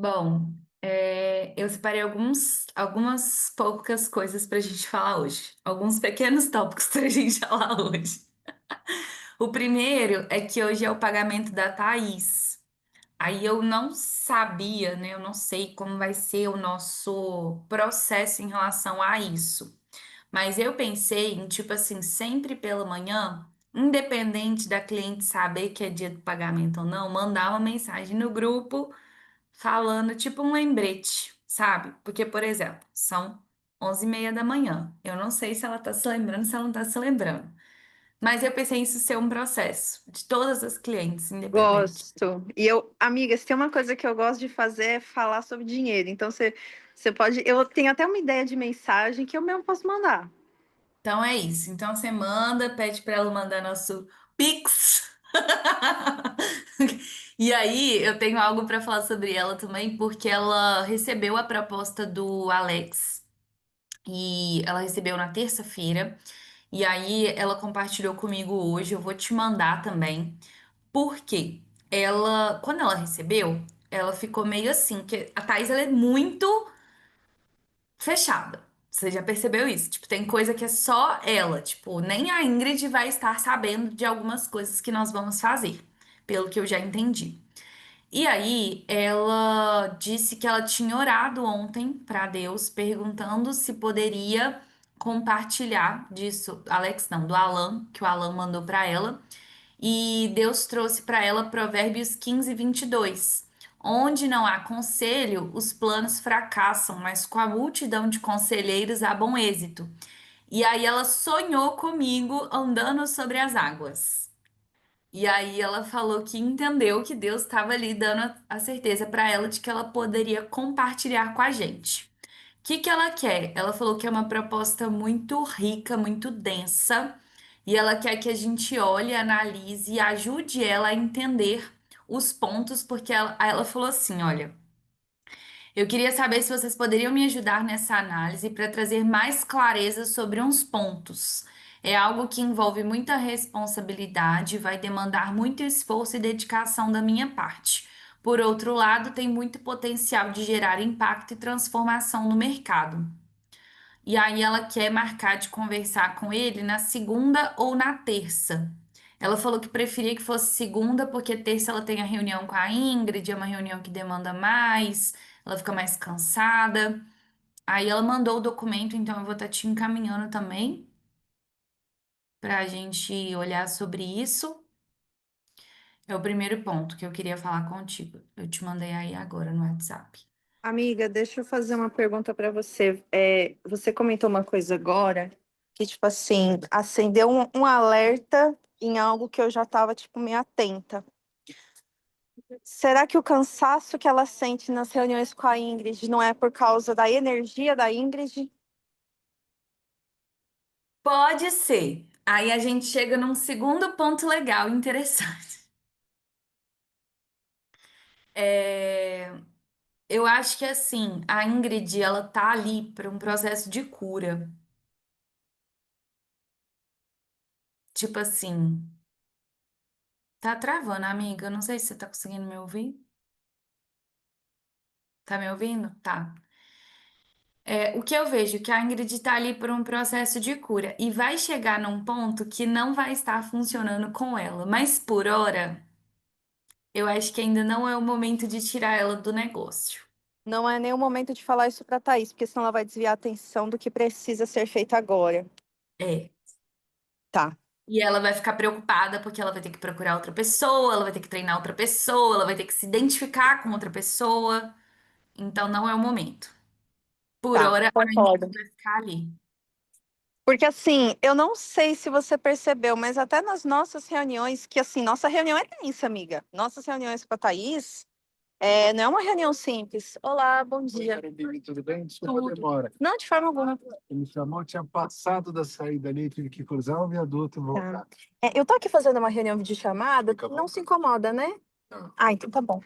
Bom, eu separei algumas poucas coisas para a gente falar hoje. Alguns pequenos tópicos para a gente falar hoje. O primeiro é que hoje é o pagamento da Thaís. Aí eu não sabia, né? Eu não sei como vai ser o nosso processo em relação a isso. Mas eu pensei em, tipo assim, sempre pela manhã, independente da cliente saber que é dia do pagamento ou não, mandar uma mensagem no grupo falando tipo um lembrete, sabe? Porque, por exemplo, são 11h30 da manhã. Eu não sei se ela tá se lembrando, se ela não tá se lembrando. Mas eu pensei em isso ser um processo de todas as clientes, independente. Gosto. Amiga, se tem uma coisa que eu gosto de fazer é falar sobre dinheiro. Então você pode. Eu tenho até uma ideia de mensagem que eu mesmo posso mandar. Então é isso. Então você manda, pede para ela mandar nosso Pix. E aí, eu tenho algo para falar sobre ela também, porque ela recebeu a proposta do Alex e ela recebeu na terça-feira. E aí, ela compartilhou comigo hoje. Eu vou te mandar também. Por quê? Quando ela recebeu, ela ficou meio assim, que a Thaís ela é muito fechada. Você já percebeu isso? Tipo, tem coisa que é só ela. Tipo, nem a Ingrid vai estar sabendo de algumas coisas que nós vamos fazer, pelo que eu já entendi. E aí, ela disse que ela tinha orado ontem para Deus, perguntando se poderia compartilhar disso. Alex, não, do Alan, que o Alan mandou para ela. E Deus trouxe para ela Provérbios 15:22. Onde não há conselho, os planos fracassam, mas com a multidão de conselheiros há bom êxito. E aí ela sonhou comigo andando sobre as águas. E aí ela falou que entendeu que Deus estava ali dando a certeza para ela de que ela poderia compartilhar com a gente. O que que ela quer? Ela falou que é uma proposta muito rica, muito densa, e ela quer que a gente olhe, analise e ajude ela a entender os pontos, porque ela falou assim, olha, eu queria saber se vocês poderiam me ajudar nessa análise para trazer mais clareza sobre uns pontos. É algo que envolve muita responsabilidade, vai demandar muito esforço e dedicação da minha parte. Por outro lado, tem muito potencial de gerar impacto e transformação no mercado. E aí ela quer marcar de conversar com ele na segunda ou na terça. Ela falou que preferia que fosse segunda, porque terça ela tem a reunião com a Ingrid, é uma reunião que demanda mais, ela fica mais cansada. Aí ela mandou o documento, então eu vou estar te encaminhando também para a gente olhar sobre isso. É o primeiro ponto que eu queria falar contigo. Eu te mandei aí agora no WhatsApp. Amiga, deixa eu fazer uma pergunta para você. Você comentou uma coisa agora que, tipo assim, acendeu um alerta em algo que eu já estava, tipo, meio atenta. Será que o cansaço que ela sente nas reuniões com a Ingrid não é por causa da energia da Ingrid? Pode ser. Aí a gente chega num segundo ponto legal, interessante. É, eu acho que assim, a Ingrid, ela tá ali para um processo de cura. Tipo assim, tá travando, amiga. Eu não sei se você tá conseguindo me ouvir. Tá me ouvindo? Tá. O que eu vejo é que a Ingrid tá ali por um processo de cura e vai chegar num ponto que não vai estar funcionando com ela. Mas por hora, eu acho que ainda não é o momento de tirar ela do negócio. Não é nem o momento de falar isso para Thaís, porque senão ela vai desviar a atenção do que precisa ser feito agora. É. Tá, E ela vai ficar preocupada porque ela vai ter que procurar outra pessoa, ela vai ter que treinar outra pessoa, ela vai ter que se identificar com outra pessoa. Então não é o momento. Por tá, hora, a Ingrid concordo. vai ficar ali. Porque assim, eu não sei se você percebeu, mas até nas nossas reuniões, que assim, nossa reunião é tensa, amiga. Nossas reuniões com a Thaís, não é uma reunião simples. Olá, bom dia. Tudo bem? Desculpa a demora. Não, de forma alguma. Ele me chamou, tinha passado da saída ali, tive que cruzar o viaduto e Tá. voltar. Eu tô aqui fazendo uma reunião de chamada, Fica bom. não se incomoda, né? Não. Ah, então tá bom.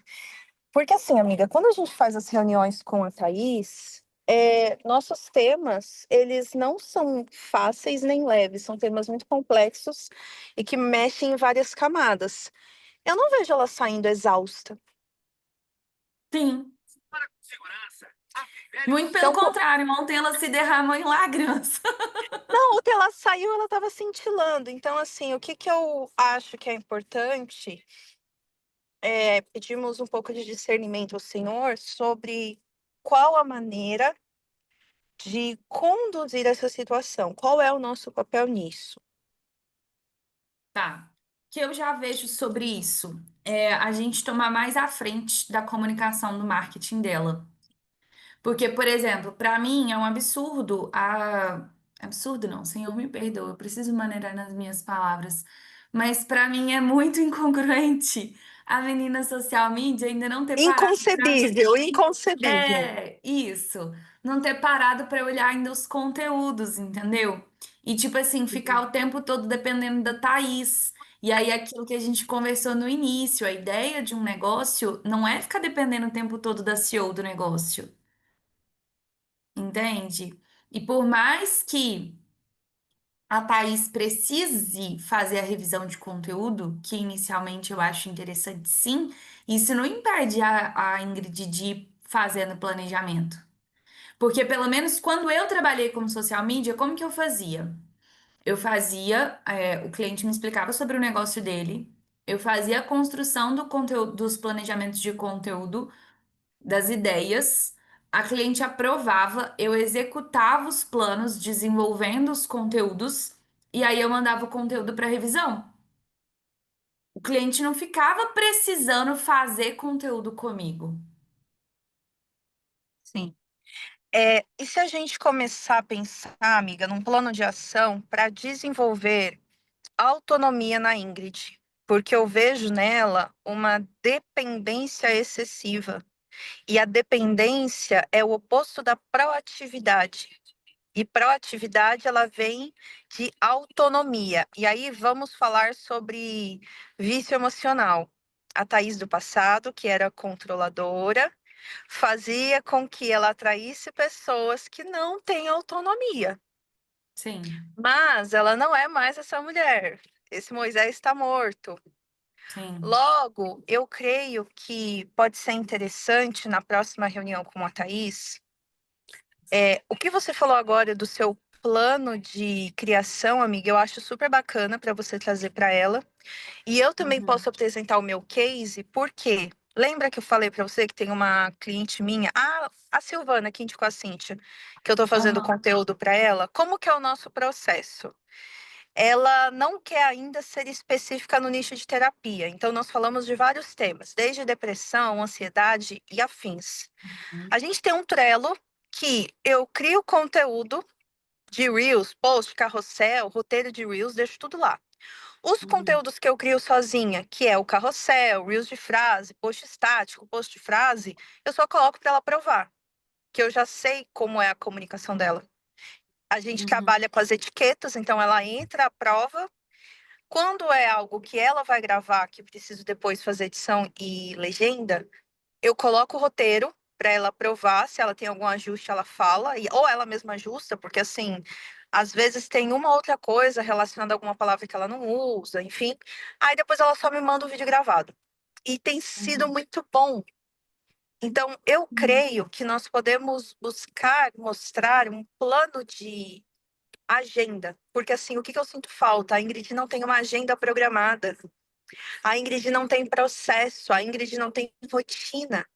Porque assim, amiga, quando a gente faz as reuniões com a Thaís, nossos temas, eles não são fáceis nem leves, são temas muito complexos e que mexem em várias camadas. Eu não vejo ela saindo exausta. Sim. Muito pelo Então, contrário, ontem ela se derramou em lágrimas. não, ontem ela saiu, ela estava cintilando. Então, assim, o que que eu acho que é importante é pedirmos um pouco de discernimento ao Senhor sobre qual a maneira de conduzir essa situação, qual é o nosso papel nisso. Tá. O que eu já vejo sobre isso é a gente tomar mais à frente da comunicação do marketing dela. Porque, por exemplo, para mim é um absurdo a. Absurdo não, Senhor me perdoa, eu preciso maneirar nas minhas palavras. Mas para mim é muito incongruente a menina social media ainda não ter parado para. Inconcebível, inconcebível. É, isso. Não ter parado para olhar ainda os conteúdos, entendeu? E, tipo assim, ficar o tempo todo dependendo da Thaís. E aí, aquilo que a gente conversou no início, a ideia de um negócio não é ficar dependendo o tempo todo da CEO do negócio. Entende? E por mais que a Thaís precise fazer a revisão de conteúdo, que inicialmente eu acho interessante sim, isso não impede a Ingrid de ir fazendo planejamento. Porque pelo menos quando eu trabalhei como social media, como que eu fazia? Eu fazia, o cliente me explicava sobre o negócio dele, eu fazia a construção do conteúdo, dos planejamentos de conteúdo das ideias, a cliente aprovava, eu executava os planos, desenvolvendo os conteúdos, e aí eu mandava o conteúdo para revisão. O cliente não ficava precisando fazer conteúdo comigo. Sim. E se a gente começar a pensar, amiga, num plano de ação para desenvolver autonomia na Ingrid? Porque eu vejo nela uma dependência excessiva. E a dependência é o oposto da proatividade. E proatividade, ela vem de autonomia. E aí vamos falar sobre vício emocional. A Thaís do passado, que era controladora, fazia com que ela atraísse pessoas que não têm autonomia. Sim, Mas ela não é mais essa mulher. Esse Moisés está morto. sim. Logo, eu creio que pode ser interessante na próxima reunião com a Thaís. O que você falou agora do seu plano de criação, amiga, eu acho super bacana para você trazer para ela. E eu também Uhum. posso apresentar o meu case, porque lembra que eu falei para você que tem uma cliente minha, a Silvana, que indicou a Cíntia, que eu estou fazendo Aham. conteúdo para ela? Como que é o nosso processo? Ela não quer ainda ser específica no nicho de terapia, então nós falamos de vários temas, desde depressão, ansiedade e afins. A gente tem um Trello que eu crio conteúdo de Reels, post, carrossel, roteiro de Reels, deixo tudo lá. Os Uhum. conteúdos que eu crio sozinha, que é o carrossel, Reels de frase, post estático, post de frase, eu só coloco para ela provar, que eu já sei como é a comunicação dela. A gente Uhum. trabalha com as etiquetas, então ela entra, aprova. Quando é algo que ela vai gravar, que eu preciso depois fazer edição e legenda, eu coloco o roteiro para ela aprovar. Se ela tem algum ajuste, ela fala, ou ela mesma ajusta, porque assim, às vezes tem uma outra coisa relacionada a alguma palavra que ela não usa, enfim. Aí depois ela só me manda o vídeo gravado. E tem sido Uhum. muito bom. Então, eu Uhum. creio que nós podemos buscar mostrar um plano de agenda, porque assim, o que que eu sinto falta? A Ingrid não tem uma agenda programada, a Ingrid não tem processo, a Ingrid não tem rotina.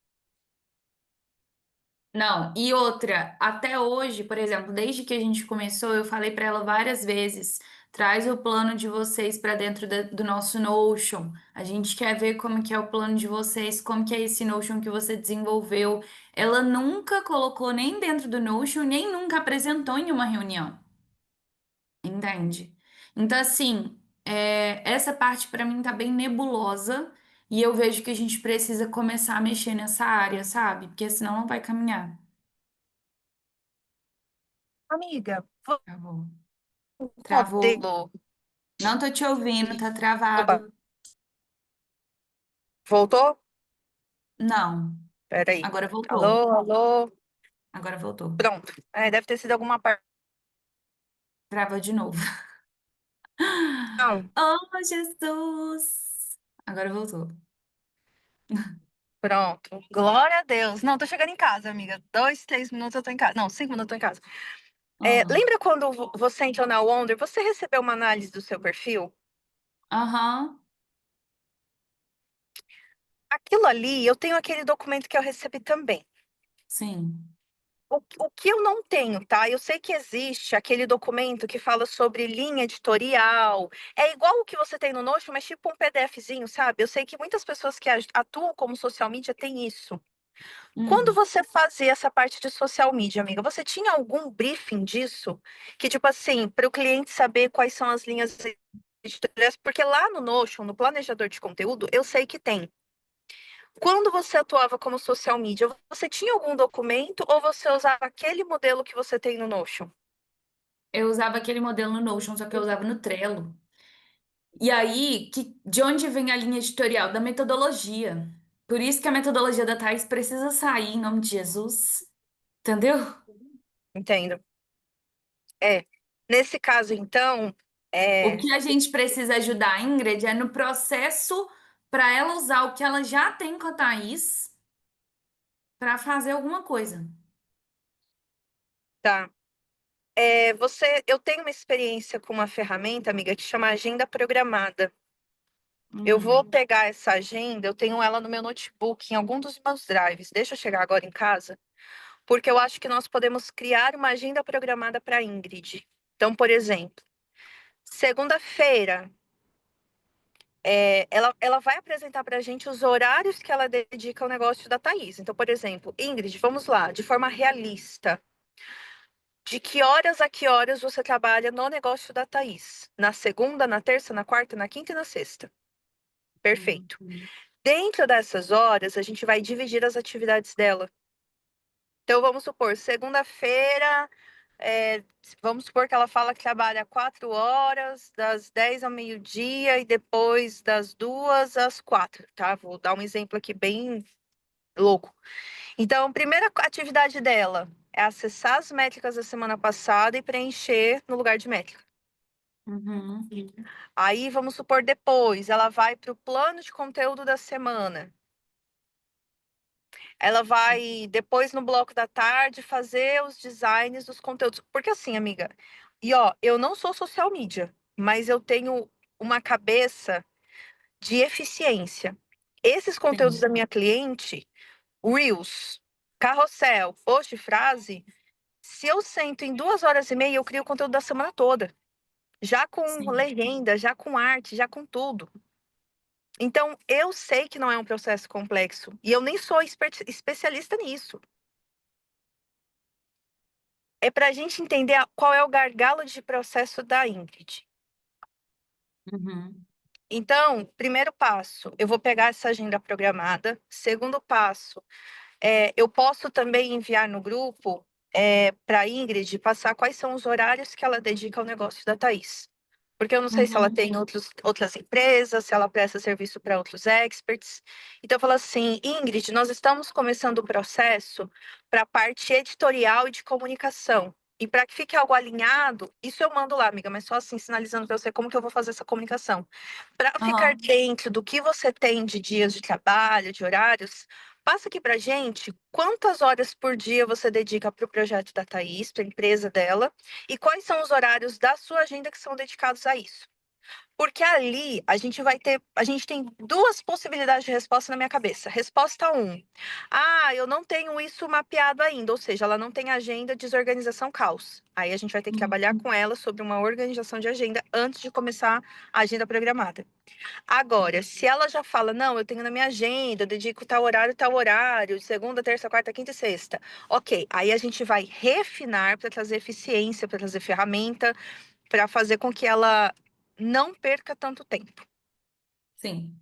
Não, e outra, até hoje, por exemplo, desde que a gente começou, eu falei para ela várias vezes, traz o plano de vocês para dentro do nosso Notion. A gente quer ver como que é o plano de vocês, como que é esse Notion que você desenvolveu. Ela nunca colocou nem dentro do Notion, nem nunca apresentou em uma reunião, entende? Então, assim, essa parte para mim tá bem nebulosa e eu vejo que a gente precisa começar a mexer nessa área, sabe? Porque senão não vai caminhar. Amiga, Travou. Travou. modelo Não tô te ouvindo, de... tá Opa, travado. voltou? Não. Peraí. Agora voltou. Alô, alô. Agora voltou. Pronto. Deve ter sido alguma parte. Travou de novo. Não, Oh, Jesus! Agora voltou. Pronto. Glória a Deus. Não, tô chegando em casa, amiga. 2, 3 minutos eu tô em casa. Não, 5 minutos eu tô em casa. Ah, Lembra quando você entrou na Wonder, você recebeu uma análise do seu perfil? aham, Aquilo ali, eu tenho aquele documento que eu recebi também. sim. O que eu não tenho, tá? Eu sei que existe aquele documento que fala sobre linha editorial. É igual o que você tem no Notion, mas tipo um PDFzinho, sabe? Eu sei que muitas pessoas que atuam como social media têm isso. Quando Hum. você fazia essa parte de social media, amiga, você tinha algum briefing disso? Que, tipo assim, para o cliente saber quais são as linhas editoriais? Porque lá no Notion, no planejador de conteúdo, eu sei que tem. Quando você atuava como social media, você tinha algum documento ou você usava aquele modelo que você tem no Notion? Eu usava aquele modelo no Notion, só que eu usava no Trello. E aí, de onde vem a linha editorial? Da metodologia. Por isso que a metodologia da Thais precisa sair em nome de Jesus. Entendeu? Entendo. É. Nesse caso, então, O é, que a gente precisa ajudar a Ingrid é no processo para ela usar o que ela já tem com a Thaís para fazer alguma coisa. tá. Eu tenho uma experiência com uma ferramenta, amiga, que chama Agenda Programada. Eu vou Hum, pegar essa agenda, eu tenho ela no meu notebook, em algum dos meus drives. Deixa eu chegar agora em casa, porque eu acho que nós podemos criar uma agenda programada para Ingrid. Então, por exemplo, segunda-feira, ela vai apresentar para a gente os horários que ela dedica ao negócio da Thaís. Então, por exemplo, Ingrid, vamos lá, de forma realista. De que horas a que horas você trabalha no negócio da Thaís? Na segunda, na terça, na quarta, na quinta e na sexta. hum, Perfeito. Dentro dessas horas, a gente vai dividir as atividades dela. Então, vamos supor, segunda-feira, vamos supor que ela fala que trabalha 4 horas, das 10 ao meio-dia e depois das 2 às 4, tá? Vou dar um exemplo aqui bem louco. Então, a primeira atividade dela é acessar as métricas da semana passada e preencher no lugar de métrica. uhum, Aí, vamos supor, depois, ela vai para o plano de conteúdo da semana. Ela vai, depois, no bloco da tarde, fazer os designs dos conteúdos. Porque assim, amiga, e ó, eu não sou social media, mas eu tenho uma cabeça de eficiência. Esses conteúdos sim, da minha cliente, Reels, carrossel, post e frase, se eu sento em 2 horas e meia, eu crio o conteúdo da semana toda. Já com sim. legenda, já com arte, já com tudo. Então, eu sei que não é um processo complexo. E eu nem sou especialista nisso. É para a gente entender qual é o gargalo de processo da Ingrid. Uhum, Então, primeiro passo, eu vou pegar essa agenda programada. Segundo passo, eu posso também enviar no grupo para a Ingrid passar quais são os horários que ela dedica ao negócio da Thaís. Porque eu não sei se ela uhum, tem outras empresas, se ela presta serviço para outros experts. Então, eu falo assim, Ingrid, nós estamos começando o processo para a parte editorial e de comunicação. E para que fique algo alinhado, isso eu mando lá, amiga, mas só assim, sinalizando para você como que eu vou fazer essa comunicação. Para ficar aham, dentro do que você tem de dias de trabalho, de horários, passa aqui para gente quantas horas por dia você dedica para o projeto da Thaís, para a empresa dela, e quais são os horários da sua agenda que são dedicados a isso. Porque ali a gente tem duas possibilidades de resposta na minha cabeça. Resposta um: ah, eu não tenho isso mapeado ainda, ou seja, ela não tem agenda, desorganização, caos. Aí a gente vai ter que uhum, trabalhar com ela sobre uma organização de agenda antes de começar a agenda programada. Agora, se ela já fala, não, eu tenho na minha agenda, eu dedico tal horário, de segunda, terça, quarta, quinta e sexta. Ok, aí a gente vai refinar para trazer eficiência, para trazer ferramenta, para fazer com que ela não perca tanto tempo, sim.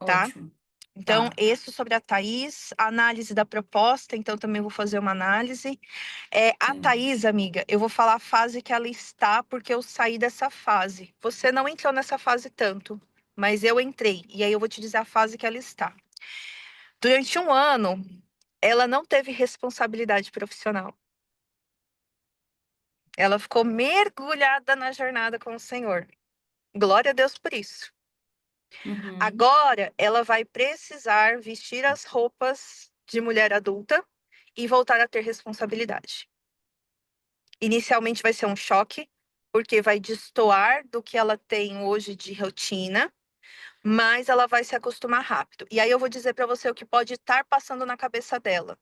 tá? Ótimo. Então, Tá. isso sobre a Thaís, a análise da proposta, então também vou fazer uma análise. A Sim. Thaís, amiga, eu vou falar a fase que ela está, porque eu saí dessa fase. Você não entrou nessa fase tanto, mas eu entrei, e aí eu vou te dizer a fase que ela está. Durante um ano, ela não teve responsabilidade profissional. Ela ficou mergulhada na jornada com o Senhor. Glória a Deus por isso. Uhum. Agora, ela vai precisar vestir as roupas de mulher adulta e voltar a ter responsabilidade. Inicialmente vai ser um choque, porque vai destoar do que ela tem hoje de rotina, mas ela vai se acostumar rápido. E aí eu vou dizer para você o que pode estar passando na cabeça dela.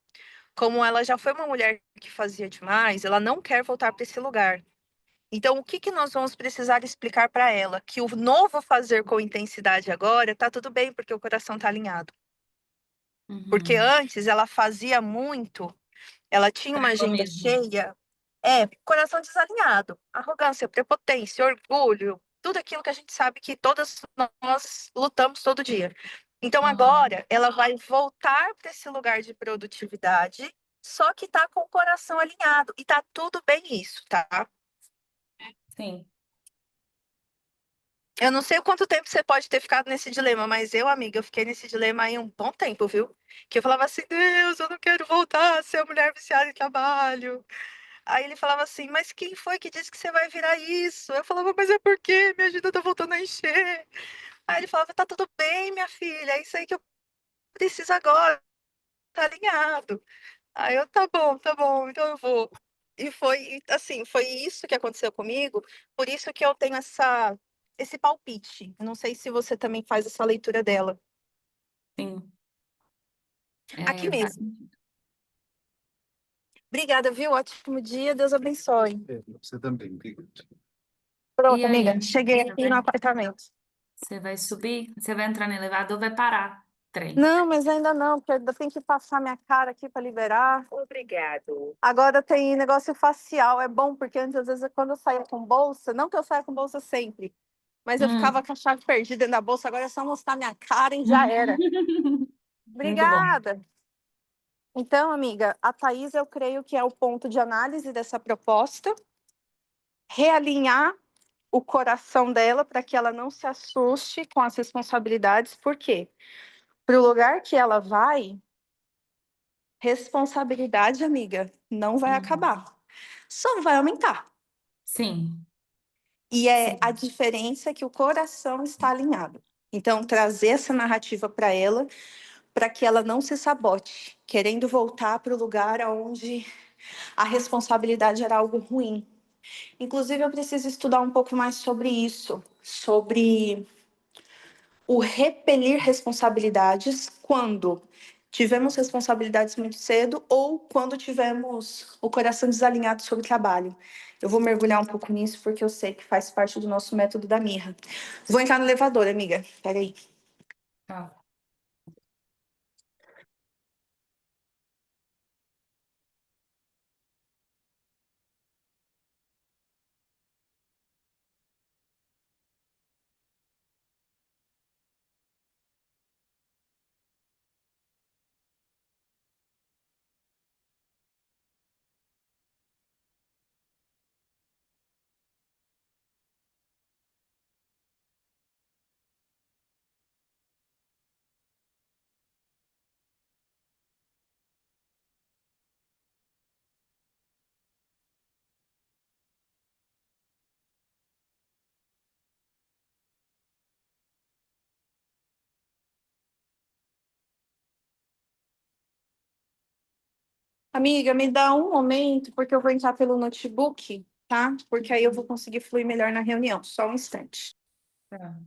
Como ela já foi uma mulher que fazia demais, ela não quer voltar para esse lugar. Então, o que que nós vamos precisar explicar para ela? Que o novo fazer com intensidade agora tá tudo bem, porque o coração tá alinhado. Porque Uhum. antes ela fazia muito, ela tinha Pra uma ela agenda mesma. cheia, coração desalinhado, arrogância, prepotência, orgulho, tudo aquilo que a gente sabe que todas nós lutamos todo dia. Então Uhum. agora ela vai voltar para esse lugar de produtividade, só que tá com o coração alinhado e tá tudo bem isso, tá? Sim. Eu não sei o quanto tempo você pode ter ficado nesse dilema, mas eu, amiga, eu fiquei nesse dilema aí um bom tempo, viu? Que eu falava assim, Deus, eu não quero voltar a ser uma mulher viciada em trabalho. Aí ele falava assim, mas quem foi que disse que você vai virar isso? Eu falava, mas é porque minha agenda tá voltando a encher. Aí ele falava, tá tudo bem, minha filha, é isso aí que eu preciso agora, tá alinhado. Aí eu, tá bom, então eu vou. E foi, assim, foi isso que aconteceu comigo, por isso que eu tenho esse palpite. Não sei se você também faz essa leitura dela. Sim. Aqui É, faz mesmo. sentido. Obrigada, viu? Ótimo dia, Deus abençoe. É, você também, obrigado. E Pronto, aí, amiga, amiga, cheguei aqui no apartamento. você vai subir? Você vai entrar no elevador, vai parar o trem. Não, mas ainda não, porque ainda tem que passar minha cara aqui para liberar. Obrigado. Agora tem negócio facial, é bom, porque antes, às vezes, quando eu saía com bolsa, não que eu saia com bolsa sempre, mas eu ficava Hum. com a chave perdida dentro da bolsa, agora é só mostrar minha cara e já era. Muito bom. Obrigada. Então, amiga, a Thaís, eu creio que é o ponto de análise dessa proposta, realinhar o coração dela para que ela não se assuste com as responsabilidades, por quê? Para o lugar que ela vai, responsabilidade, amiga, não vai Uhum. acabar. Só vai aumentar. Sim, E é a sim. diferença que o coração está alinhado. Então, trazer essa narrativa para ela, para que ela não se sabote, querendo voltar para o lugar onde a responsabilidade era algo ruim. Inclusive, eu preciso estudar um pouco mais sobre isso, sobre o repelir responsabilidades quando tivemos responsabilidades muito cedo ou quando tivemos o coração desalinhado sobre o trabalho. Eu vou mergulhar um pouco nisso porque eu sei que faz parte do nosso método da Mirra. Vou entrar no elevador, amiga. Peraí. Tá. Amiga, me dá um momento porque eu vou entrar pelo notebook, tá? Porque aí eu vou conseguir fluir melhor na reunião. Só um instante. Tá.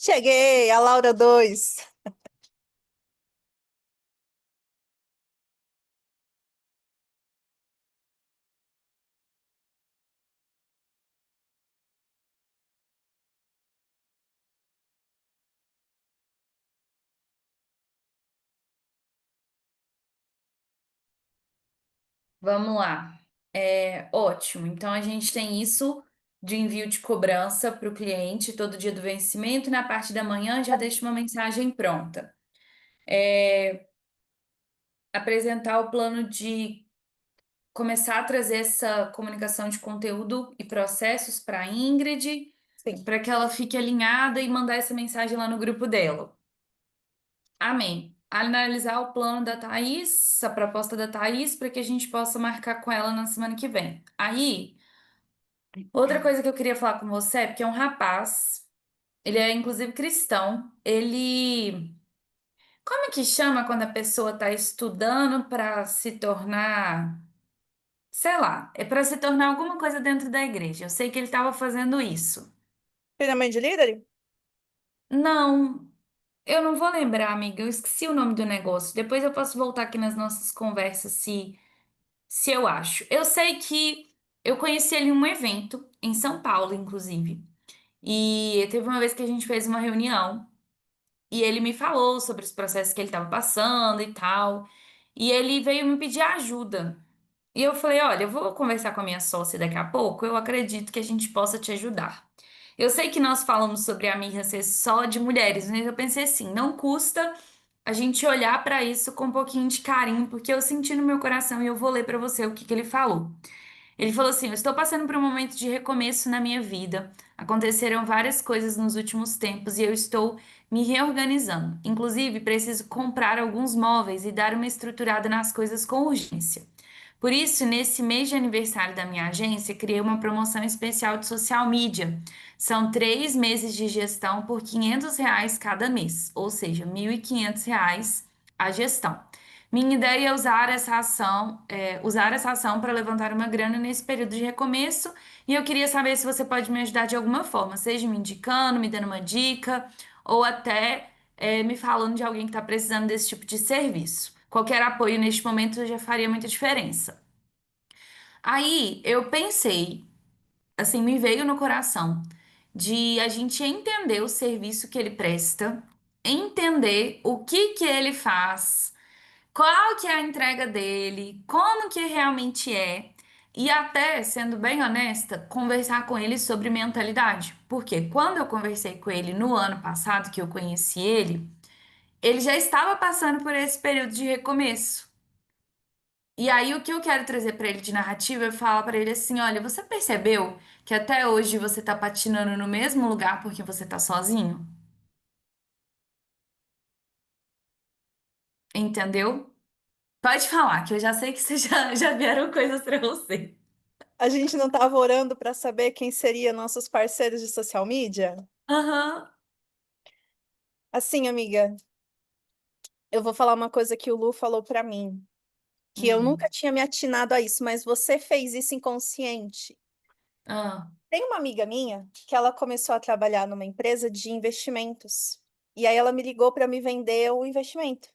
Cheguei, a Laura 2. Vamos lá. Ótimo. Então a gente tem isso de envio de cobrança para o cliente todo dia do vencimento, e na parte da manhã já deixa uma mensagem pronta. Apresentar o plano de começar a trazer essa comunicação de conteúdo e processos para a Ingrid, Sim. para que ela fique alinhada e mandar essa mensagem lá no grupo dela. Amém. Analisar o plano da Thaís, a proposta da Thaís, para que a gente possa marcar com ela na semana que vem. Aí, outra coisa que eu queria falar com você é porque é um rapaz, ele é inclusive cristão, ele. Como é que chama quando a pessoa está estudando para se tornar, sei lá, é para se tornar alguma coisa dentro da igreja? Eu sei que ele estava fazendo isso. Treinamento de líder? Não, eu não vou lembrar, amiga, eu esqueci o nome do negócio. Depois eu posso voltar aqui nas nossas conversas se eu acho. Eu sei que eu conheci ele em um evento em São Paulo, inclusive. E teve uma vez que a gente fez uma reunião e ele me falou sobre os processos que ele estava passando e tal. E ele veio me pedir ajuda. E eu falei: olha, eu vou conversar com a minha sócia daqui a pouco. Eu acredito que a gente possa te ajudar. Eu sei que nós falamos sobre a Mirra ser só de mulheres, mas eu pensei assim: não custa a gente olhar para isso com um pouquinho de carinho, porque eu senti no meu coração e eu vou ler para você o que que ele falou. Ele falou assim: eu estou passando por um momento de recomeço na minha vida. Aconteceram várias coisas nos últimos tempos e eu estou me reorganizando. Inclusive, preciso comprar alguns móveis e dar uma estruturada nas coisas com urgência. Por isso, nesse mês de aniversário da minha agência, criei uma promoção especial de social media. São 3 meses de gestão por R$ 500 cada mês, ou seja, R$ 1.500 a gestão. Minha ideia é usar essa ação para levantar uma grana nesse período de recomeço, e eu queria saber se você pode me ajudar de alguma forma, seja me indicando, me dando uma dica, ou até me falando de alguém que está precisando desse tipo de serviço. Qualquer apoio neste momento já faria muita diferença. Aí eu pensei, assim, me veio no coração de a gente entender o serviço que ele presta, entender o que que ele faz, qual que é a entrega dele, como que realmente é, e até, sendo bem honesta, conversar com ele sobre mentalidade. Porque quando eu conversei com ele no ano passado, que eu conheci ele já estava passando por esse período de recomeço. E aí, o que eu quero trazer para ele de narrativa é falar para ele assim: olha, você percebeu que até hoje você tá patinando no mesmo lugar porque você tá sozinho? Entendeu? Pode falar, que eu já sei que você já vieram coisas para você. A gente não estava orando para saber quem seria nossos parceiros de social media? Aham. Assim, amiga, eu vou falar uma coisa que o Lu falou para mim, que eu nunca Hum. tinha me atinado a isso, mas você fez isso inconsciente. Ah. Tem uma amiga minha que ela começou a trabalhar numa empresa de investimentos. E aí ela me ligou para me vender o investimento.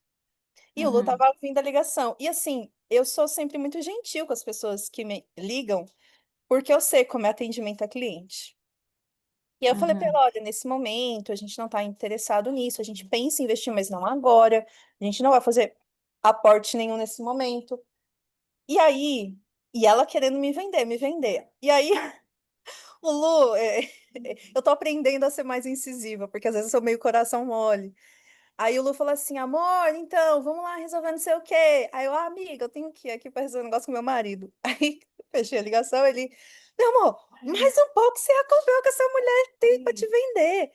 E o Lu Uhum. tava ouvindo a ligação. E assim, eu sou sempre muito gentil com as pessoas que me ligam, porque eu sei como é atendimento a cliente. E aí eu falei para Uhum. ela, olha, nesse momento a gente não está interessado nisso, a gente pensa em investir, mas não agora. A gente não vai fazer aporte nenhum nesse momento. E aí, e ela querendo me vender, me vender. E aí, o Lu, eu tô aprendendo a ser mais incisiva, porque às vezes eu sou meio coração mole. Aí o Lu falou assim, amor, então, vamos lá resolver não sei o quê. Aí eu, amiga, eu tenho que ir aqui para resolver um negócio com meu marido. Aí fechei a ligação, ele, meu amor, mais um pouco você ia comprar o que essa mulher tem para te vender.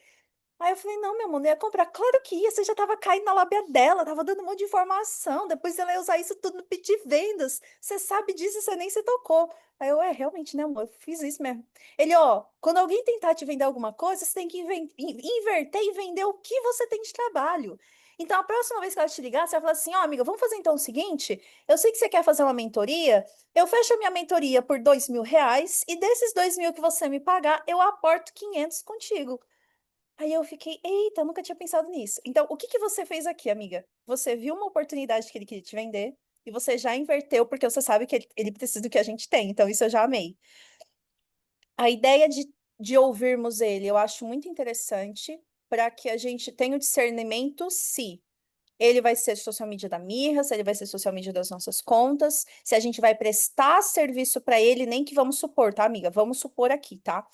Aí eu falei, não, meu amor, não ia comprar. Claro que ia, você já tava caindo na lábia dela, tava dando um monte de informação. Depois ela ia usar isso tudo no pitch de vendas. Você sabe disso, você nem se tocou. Aí eu, realmente, né, amor, eu fiz isso mesmo. Ele, ó, quando alguém tentar te vender alguma coisa, você tem que inverter e vender o que você tem de trabalho. Então, a próxima vez que ela te ligar, você vai falar assim, ó, amiga, vamos fazer então o seguinte, eu sei que você quer fazer uma mentoria, eu fecho a minha mentoria por R$ 2.000 e desses 2.000 que você me pagar, eu aporto 500 contigo. Aí eu fiquei, eita, eu nunca tinha pensado nisso. Então, o que que você fez aqui, amiga? Você viu uma oportunidade que ele queria te vender e você já inverteu, porque você sabe que ele precisa do que a gente tem. Então, isso eu já amei. A ideia de ouvirmos ele, eu acho muito interessante para que a gente tenha o discernimento se ele vai ser social media da Mirra, se ele vai ser social media das nossas contas, se a gente vai prestar serviço para ele, nem que vamos supor, tá, amiga? Vamos supor aqui, tá?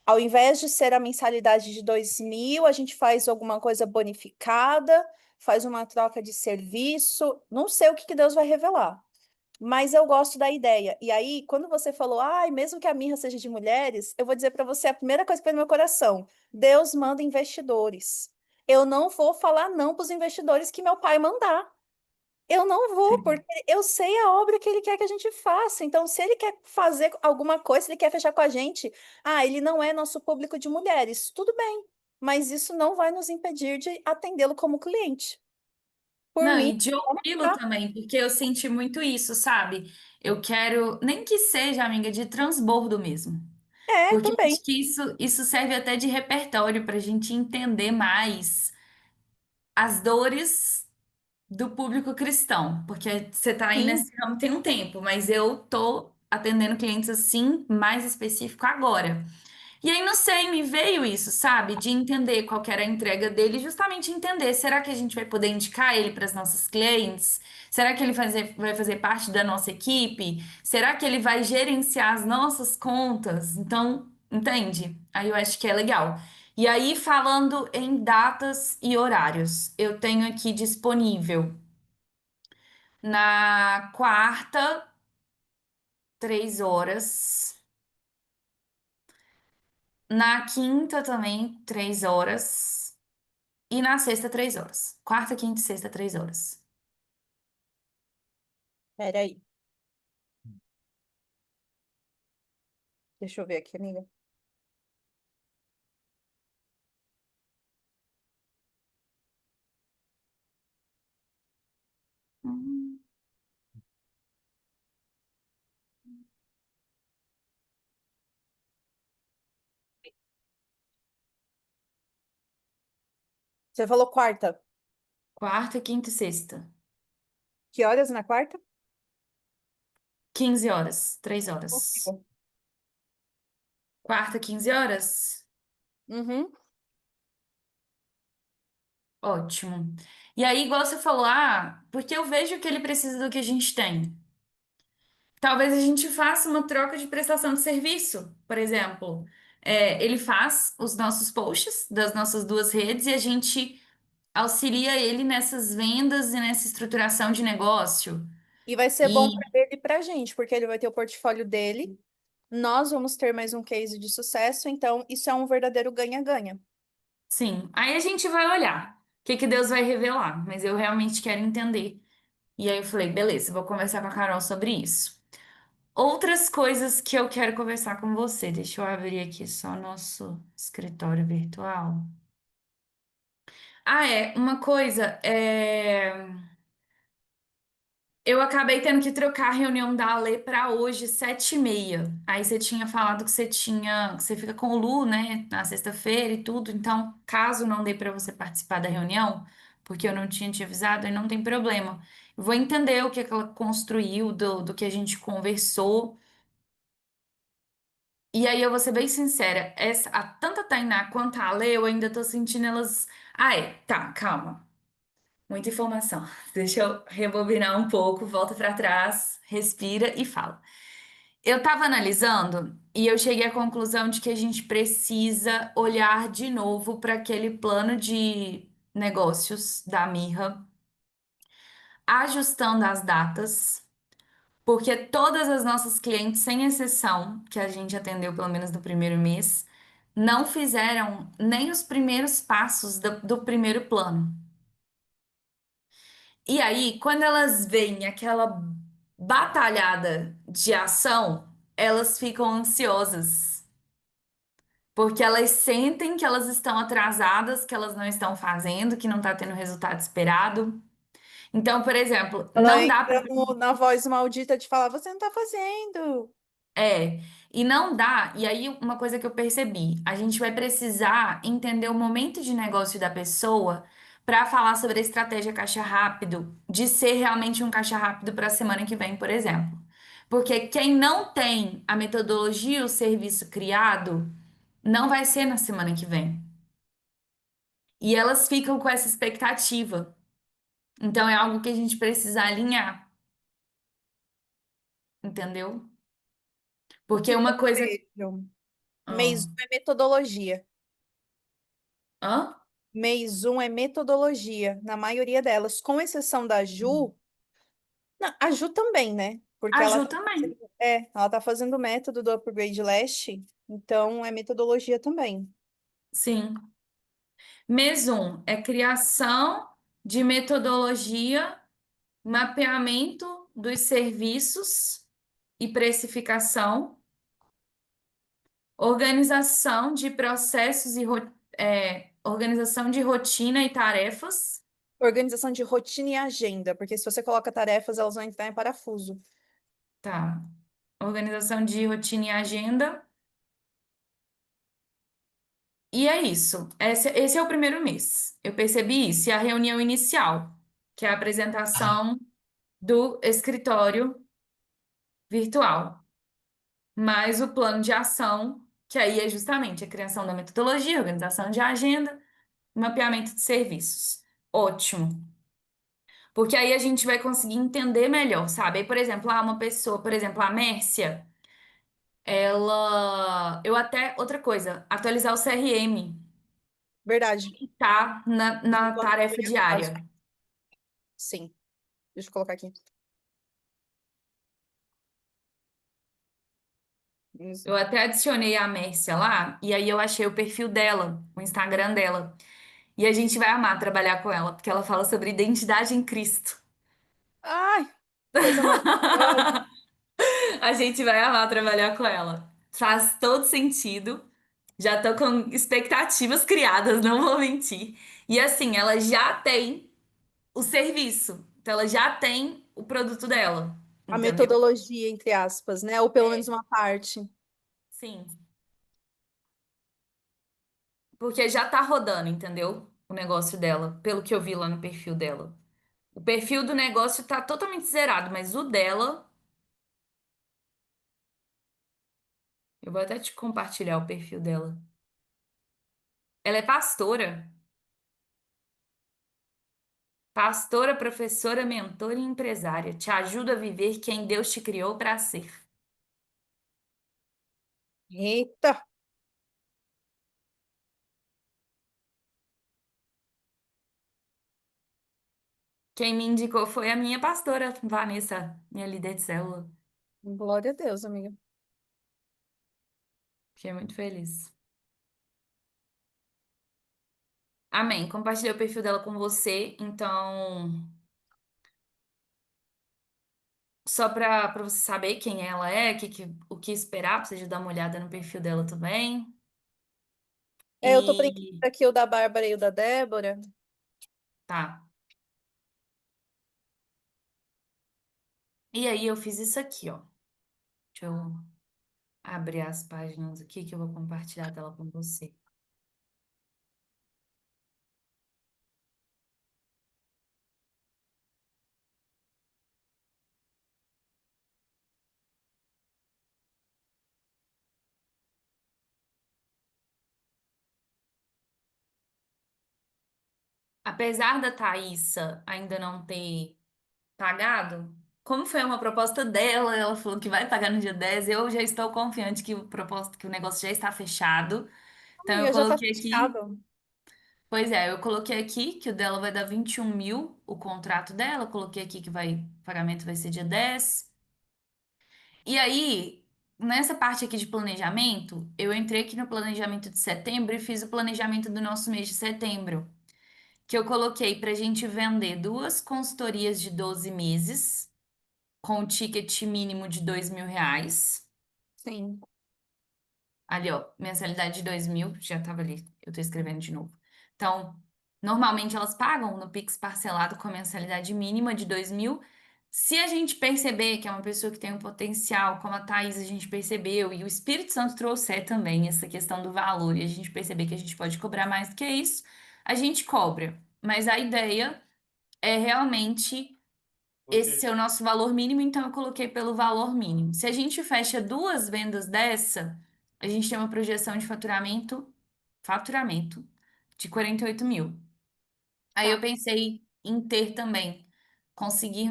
Ao invés de ser a mensalidade de 2.000, a gente faz alguma coisa bonificada, faz uma troca de serviço. Não sei o que que Deus vai revelar, mas eu gosto da ideia. E aí, quando você falou, ai, mesmo que a Mirra seja de mulheres, eu vou dizer para você a primeira coisa que veio no meu coração: Deus manda investidores. Eu não vou falar não para os investidores que meu pai mandar. Eu não vou, porque eu sei a obra que ele quer que a gente faça. Então, se ele quer fazer alguma coisa, se ele quer fechar com a gente, ele não é nosso público de mulheres, tudo bem. Mas isso não vai nos impedir de atendê-lo como cliente. Por Não, mim, e de vamos ouvi-lo lá. também, porque eu senti muito isso, sabe? Eu quero, nem que seja, amiga, de transbordo mesmo. É, Porque eu também. acho que isso serve até de repertório para a gente entender mais as dores do público cristão. Porque você está aí Sim, nesse ramo tem um tempo, mas eu tô atendendo clientes assim, mais específico agora. E aí, não sei, me veio isso, sabe? De entender qual que era a entrega dele, justamente entender, será que a gente vai poder indicar ele para as nossas clientes? Será que ele vai fazer parte da nossa equipe? Será que ele vai gerenciar as nossas contas? Então, entende? Aí eu acho que é legal. E aí, falando em datas e horários, eu tenho aqui disponível na quarta, 3 horas. Na quinta também, 3 horas. E na sexta, 3 horas. Quarta, quinta e sexta, 3 horas. peraí. Deixa eu ver aqui, amiga. Hum. Você falou quarta. Quarta, quinta e sexta. Que horas na quarta? 15 horas, 3 horas. Consigo. Quarta, 15 horas? Uhum. Ótimo. E aí, igual você falou, porque eu vejo que ele precisa do que a gente tem. Talvez a gente faça uma troca de prestação de serviço, por exemplo. Ele faz os nossos posts das nossas duas redes e a gente auxilia ele nessas vendas e nessa estruturação de negócio. E vai ser bom E para ele e para a gente, porque ele vai ter o portfólio dele. Nós vamos ter mais um case de sucesso, então isso é um verdadeiro ganha-ganha. sim, aí a gente vai olhar o que que Deus vai revelar, mas eu realmente quero entender. E aí eu falei, beleza, vou conversar com a Carol sobre isso. Outras coisas que eu quero conversar com você. Deixa eu abrir aqui só nosso escritório virtual. Uma coisa, eu acabei tendo que trocar a reunião da Ale para hoje, 7h30. Aí você tinha falado que você fica com o Lu, né, na sexta-feira e tudo. Então, caso não dê para você participar da reunião, porque eu não tinha te avisado, aí não tem problema. Eu vou entender o que que ela construiu, do que a gente conversou. E aí eu vou ser bem sincera, tanto a Tainá quanto a Ale, eu ainda tô sentindo elas. Tá, calma. Muita informação. Deixa eu rebobinar um pouco, volta para trás, respira e fala. Eu estava analisando e eu cheguei à conclusão de que a gente precisa olhar de novo para aquele plano de negócios da Mirra, ajustando as datas, porque todas as nossas clientes, sem exceção, que a gente atendeu pelo menos no primeiro mês, não fizeram nem os primeiros passos do primeiro plano. E aí, quando elas veem aquela batalhada de ação, elas ficam ansiosas, porque elas sentem que elas estão atrasadas, que elas não estão fazendo, que não está tendo o resultado esperado. Então, por exemplo, Ela não dá para. entra na voz maldita de falar, você não tá fazendo. É. E não dá. E aí, uma coisa que eu percebi, a gente vai precisar entender o momento de negócio da pessoa para falar sobre a estratégia caixa rápido, de ser realmente um caixa rápido para a semana que vem, por exemplo. Porque quem não tem a metodologia e o serviço criado, não vai ser na semana que vem. E elas ficam com essa expectativa. Então é algo que a gente precisa alinhar, entendeu? O Porque que que uma eu coisa. vejo? Mês Ah. 1 é metodologia. Hã? Mês 1 é metodologia, na maioria delas, com exceção da Ju. Não, a Ju também, né? Porque A ela Ju tá também. fazendo, ela tá fazendo o método do Upgrade Last, então é metodologia também. Sim. Mês 1 é criação de metodologia, mapeamento dos serviços e precificação, organização de processos e organização de rotina e tarefas. Organização de rotina e agenda, porque se você coloca tarefas, elas vão entrar em parafuso. Tá. Organização de rotina e agenda. E é isso. Esse é o primeiro mês. Eu percebi isso. E a reunião inicial, que é a apresentação do escritório virtual, mais o plano de ação, que aí é justamente a criação da metodologia, organização de agenda, mapeamento de serviços. Ótimo. Porque aí a gente vai conseguir entender melhor, sabe? Aí, por exemplo, uma pessoa, por exemplo, a Mércia, ela. Eu até. Outra coisa, atualizar o CRM, Verdade. que tá Isso é um na plano que eu tarefa ia fazer. diária. Sim, deixa eu colocar aqui. Eu Isso. até adicionei a Mércia lá, e aí eu achei o perfil dela, o Instagram dela. E a gente vai amar trabalhar com ela, porque ela fala sobre identidade em Cristo. Ai, coisa maravilhosa. A gente vai amar trabalhar com ela. Faz todo sentido. Já tô com expectativas criadas, não vou mentir. E assim, ela já tem o serviço. Então, ela já tem o produto dela. A Entendeu? metodologia, entre aspas, né? Ou pelo menos É, uma parte. sim. Porque já tá rodando, entendeu? O negócio dela, pelo que eu vi lá no perfil dela. O perfil do negócio tá totalmente zerado, mas o dela, eu vou até te compartilhar o perfil dela. Ela é pastora. Pastora, professora, mentora e empresária. Te ajuda a viver quem Deus te criou para ser. Eita, Quem me indicou foi a minha pastora, Vanessa, minha líder de célula. glória a Deus, amiga. Fiquei muito feliz. Amém. Compartilhei o perfil dela com você, então, só para você saber quem ela é, o que esperar, pra você dar uma olhada no perfil dela também. É, eu tô preenchendo E aqui o da Bárbara e o da Débora. tá. E aí eu fiz isso aqui, ó. Deixa eu abrir as páginas aqui que eu vou compartilhar a tela com você. Apesar da Thaísa ainda não ter pagado, como foi uma proposta dela, ela falou que vai pagar no dia 10. Eu já estou confiante que o negócio já está fechado. Então eu Amiga, já tá coloquei aqui, fechado. pois é, eu coloquei aqui que o dela vai dar 21 mil, o contrato dela, coloquei aqui que o pagamento vai ser dia 10. E aí, nessa parte aqui de planejamento, eu entrei aqui no planejamento de setembro e fiz o planejamento do nosso mês de setembro, que eu coloquei para a gente vender duas consultorias de 12 meses, com o ticket mínimo de R$ 2.000. Sim. Ali, ó, mensalidade de 2.000, já tava ali, eu tô escrevendo de novo. Então, normalmente elas pagam no Pix parcelado com a mensalidade mínima de 2.000, Se a gente perceber que é uma pessoa que tem um potencial, como a Thaís a gente percebeu, e o Espírito Santo trouxer também essa questão do valor, e a gente perceber que a gente pode cobrar mais do que isso, a gente cobra. Mas a ideia é realmente esse ser o nosso valor mínimo, então eu coloquei pelo valor mínimo. Se a gente fecha duas vendas dessa, a gente tem uma projeção de faturamento de 48 mil. Aí eu Tá. pensei em ter também,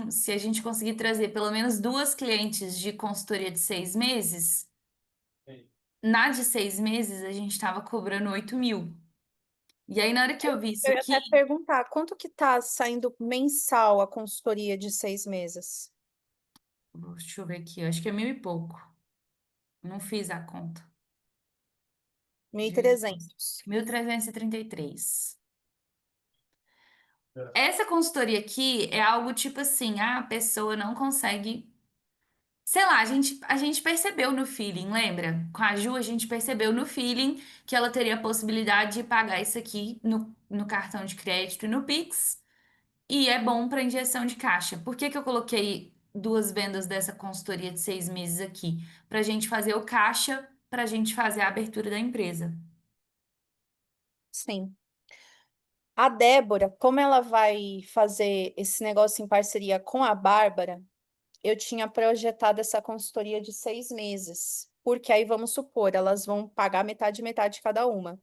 se a gente conseguir trazer pelo menos duas clientes de consultoria de 6 meses, na de 6 meses a gente estava cobrando 8 mil. E aí, na hora que eu vi isso Eu ia aqui, até perguntar, quanto que tá saindo mensal a consultoria de 6 meses? deixa eu ver aqui, eu acho que é mil e pouco. Não fiz a conta. Mil e Dividido por trezentos. 1.333. Essa consultoria aqui é algo tipo assim, a pessoa não consegue. Sei lá, a gente percebeu no feeling, lembra? Com a Ju, a gente percebeu no feeling que ela teria a possibilidade de pagar isso aqui no cartão de crédito e no Pix. E é bom para injeção de caixa. Por que que eu coloquei duas vendas dessa consultoria de 6 meses aqui? Para a gente fazer o caixa, para a gente fazer a abertura da empresa. Sim. A Débora, como ela vai fazer esse negócio em parceria com a Bárbara, eu tinha projetado essa consultoria de 6 meses. Porque aí, vamos supor, elas vão pagar metade metade cada uma.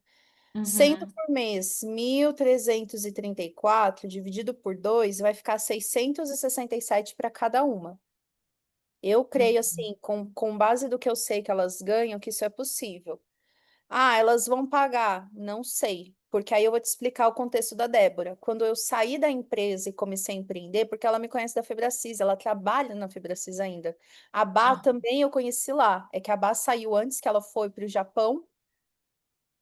Sendo Uhum, por mês 1.334 dividido por 2 vai ficar 667 para cada uma. Eu creio, assim, com base do que eu sei que elas ganham, que isso é possível. Ah, elas vão pagar? Não sei, porque aí eu vou te explicar o contexto da Débora. Quando eu saí da empresa e comecei a empreender, porque ela me conhece da Febracis, ela trabalha na Febracis ainda. A Bá ah, também eu conheci lá. É que a Bá saiu antes que ela foi para o Japão,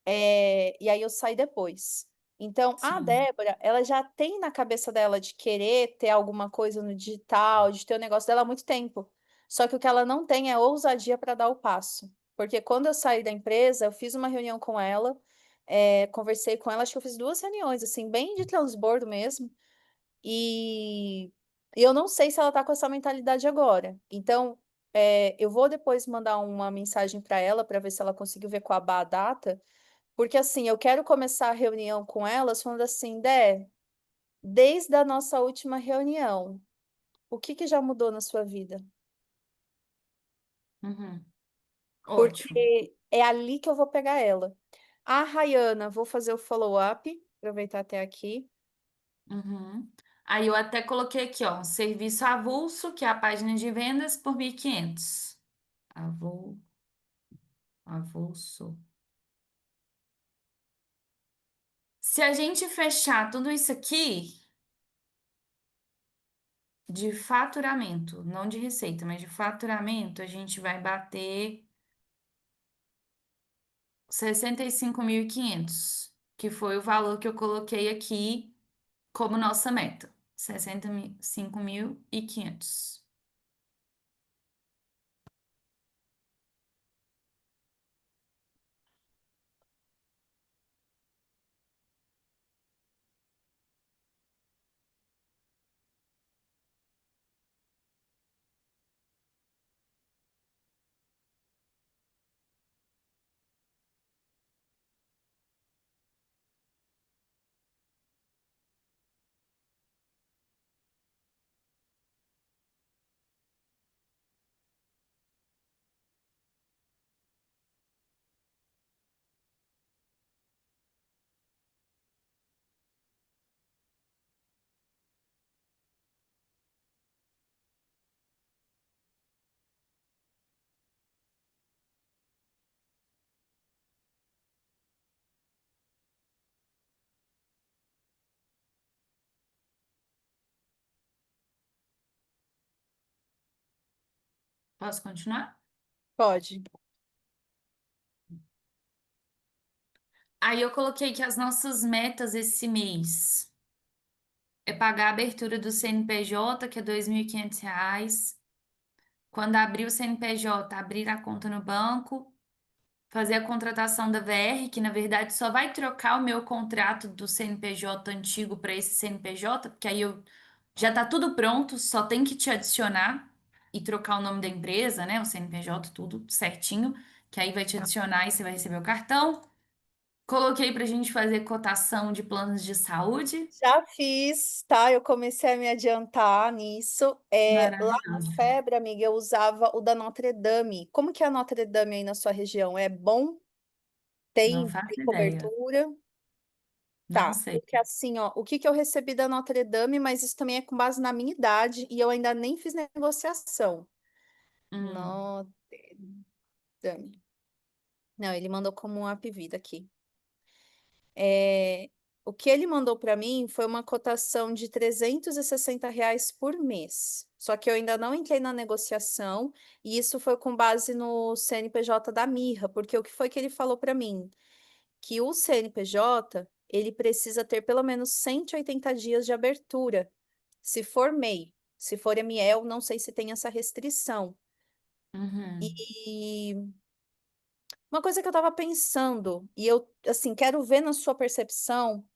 e aí eu saí depois. Então, a sim. Débora, ela já tem na cabeça dela de querer ter alguma coisa no digital, de ter o negócio dela há muito tempo. Só que o que ela não tem é ousadia para dar o passo. Porque quando eu saí da empresa, eu fiz uma reunião com ela, conversei com ela, acho que eu fiz duas reuniões, assim, bem de transbordo mesmo. E eu não sei se ela tá com essa mentalidade agora. Então, eu vou depois mandar uma mensagem para ela para ver se ela conseguiu ver com a Bá a data porque assim, eu quero começar a reunião com elas falando assim, Dé, desde a nossa última reunião, o que que já mudou na sua vida? Uhum. Ótimo. Porque é ali que eu vou pegar ela. A Rayana, vou fazer o follow-up, aproveitar até aqui. Uhum. Aí eu até coloquei aqui, ó, um serviço avulso, que é a página de vendas por 1.500. Avul, avulso. Se a gente fechar tudo isso aqui de faturamento, não de receita, mas de faturamento, a gente vai bater 65.500, que foi o valor que eu coloquei aqui como nossa meta. 65.500. Posso continuar? Pode. Aí eu coloquei que as nossas metas esse mês é pagar a abertura do CNPJ, que é R$ 2.500. Quando abrir o CNPJ, abrir a conta no banco, fazer a contratação da VR, que na verdade só vai trocar o meu contrato do CNPJ antigo para esse CNPJ, porque aí eu Já tá tudo pronto, só tem que te adicionar e trocar o nome da empresa, né? O CNPJ, tudo certinho, que aí vai te adicionar e você vai receber o cartão. Coloquei pra gente fazer cotação de planos de saúde. Já fiz, tá? Eu comecei a me adiantar nisso. Lá na Maravilhoso. Febre, amiga, eu usava o da Notre Dame. Como que é a Notre Dame aí na sua região? É bom? Não Tem faço ideia. cobertura? Não Tá, sei. porque assim, ó, o que que eu recebi da Notre Dame, mas isso também é com base na minha idade e eu ainda nem fiz negociação. Hum, Notre Dame. Não, ele mandou como um Apvida aqui. É, o que ele mandou para mim foi uma cotação de R$ 360 por mês. Só que eu ainda não entrei na negociação e isso foi com base no CNPJ da Mirra, porque o que foi que ele falou para mim? Que o CNPJ, ele precisa ter pelo menos 180 dias de abertura. Se for MEI, se for ML, não sei se tem essa restrição. uhum, E uma coisa que eu estava pensando, e eu, assim, quero ver na sua percepção,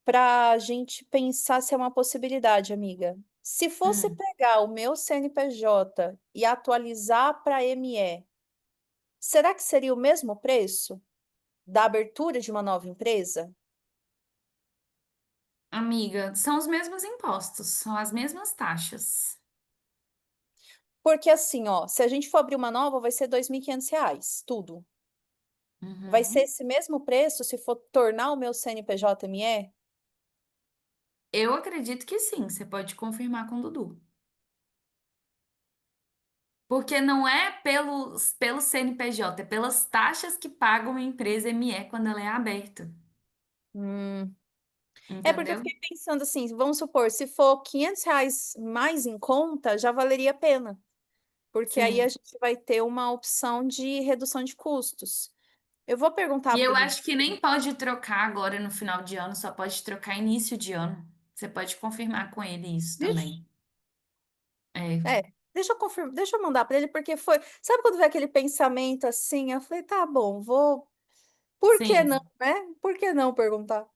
para a gente pensar se é uma possibilidade, amiga. Se fosse hum. pegar o meu CNPJ e atualizar para ME, será que seria o mesmo preço da abertura de uma nova empresa? Amiga, são os mesmos impostos, são as mesmas taxas. Porque assim, ó, se a gente for abrir uma nova, vai ser R$ 2.500, tudo. Vai ser Uhum. esse mesmo preço se for tornar o meu CNPJ ME? Eu acredito que sim, você pode confirmar com o Dudu. Porque não é pelo CNPJ, é pelas taxas que paga uma empresa ME quando ela é aberta. Hum. É porque eu Entendeu? fiquei pensando assim, vamos supor, se for R$ 500 mais em conta, já valeria a pena. Porque aí a Sim. gente vai ter uma opção de redução de custos. Eu vou perguntar E para eu o Dudu. acho que nem pode trocar agora no final de ano, só pode trocar início de ano. Você pode confirmar com ele isso Vixe, também. É, deixa eu confirmar, deixa eu mandar para ele, porque foi. Sabe quando vem aquele pensamento assim? Eu falei, tá bom, vou. Por que não, sim. né? Por que não perguntar?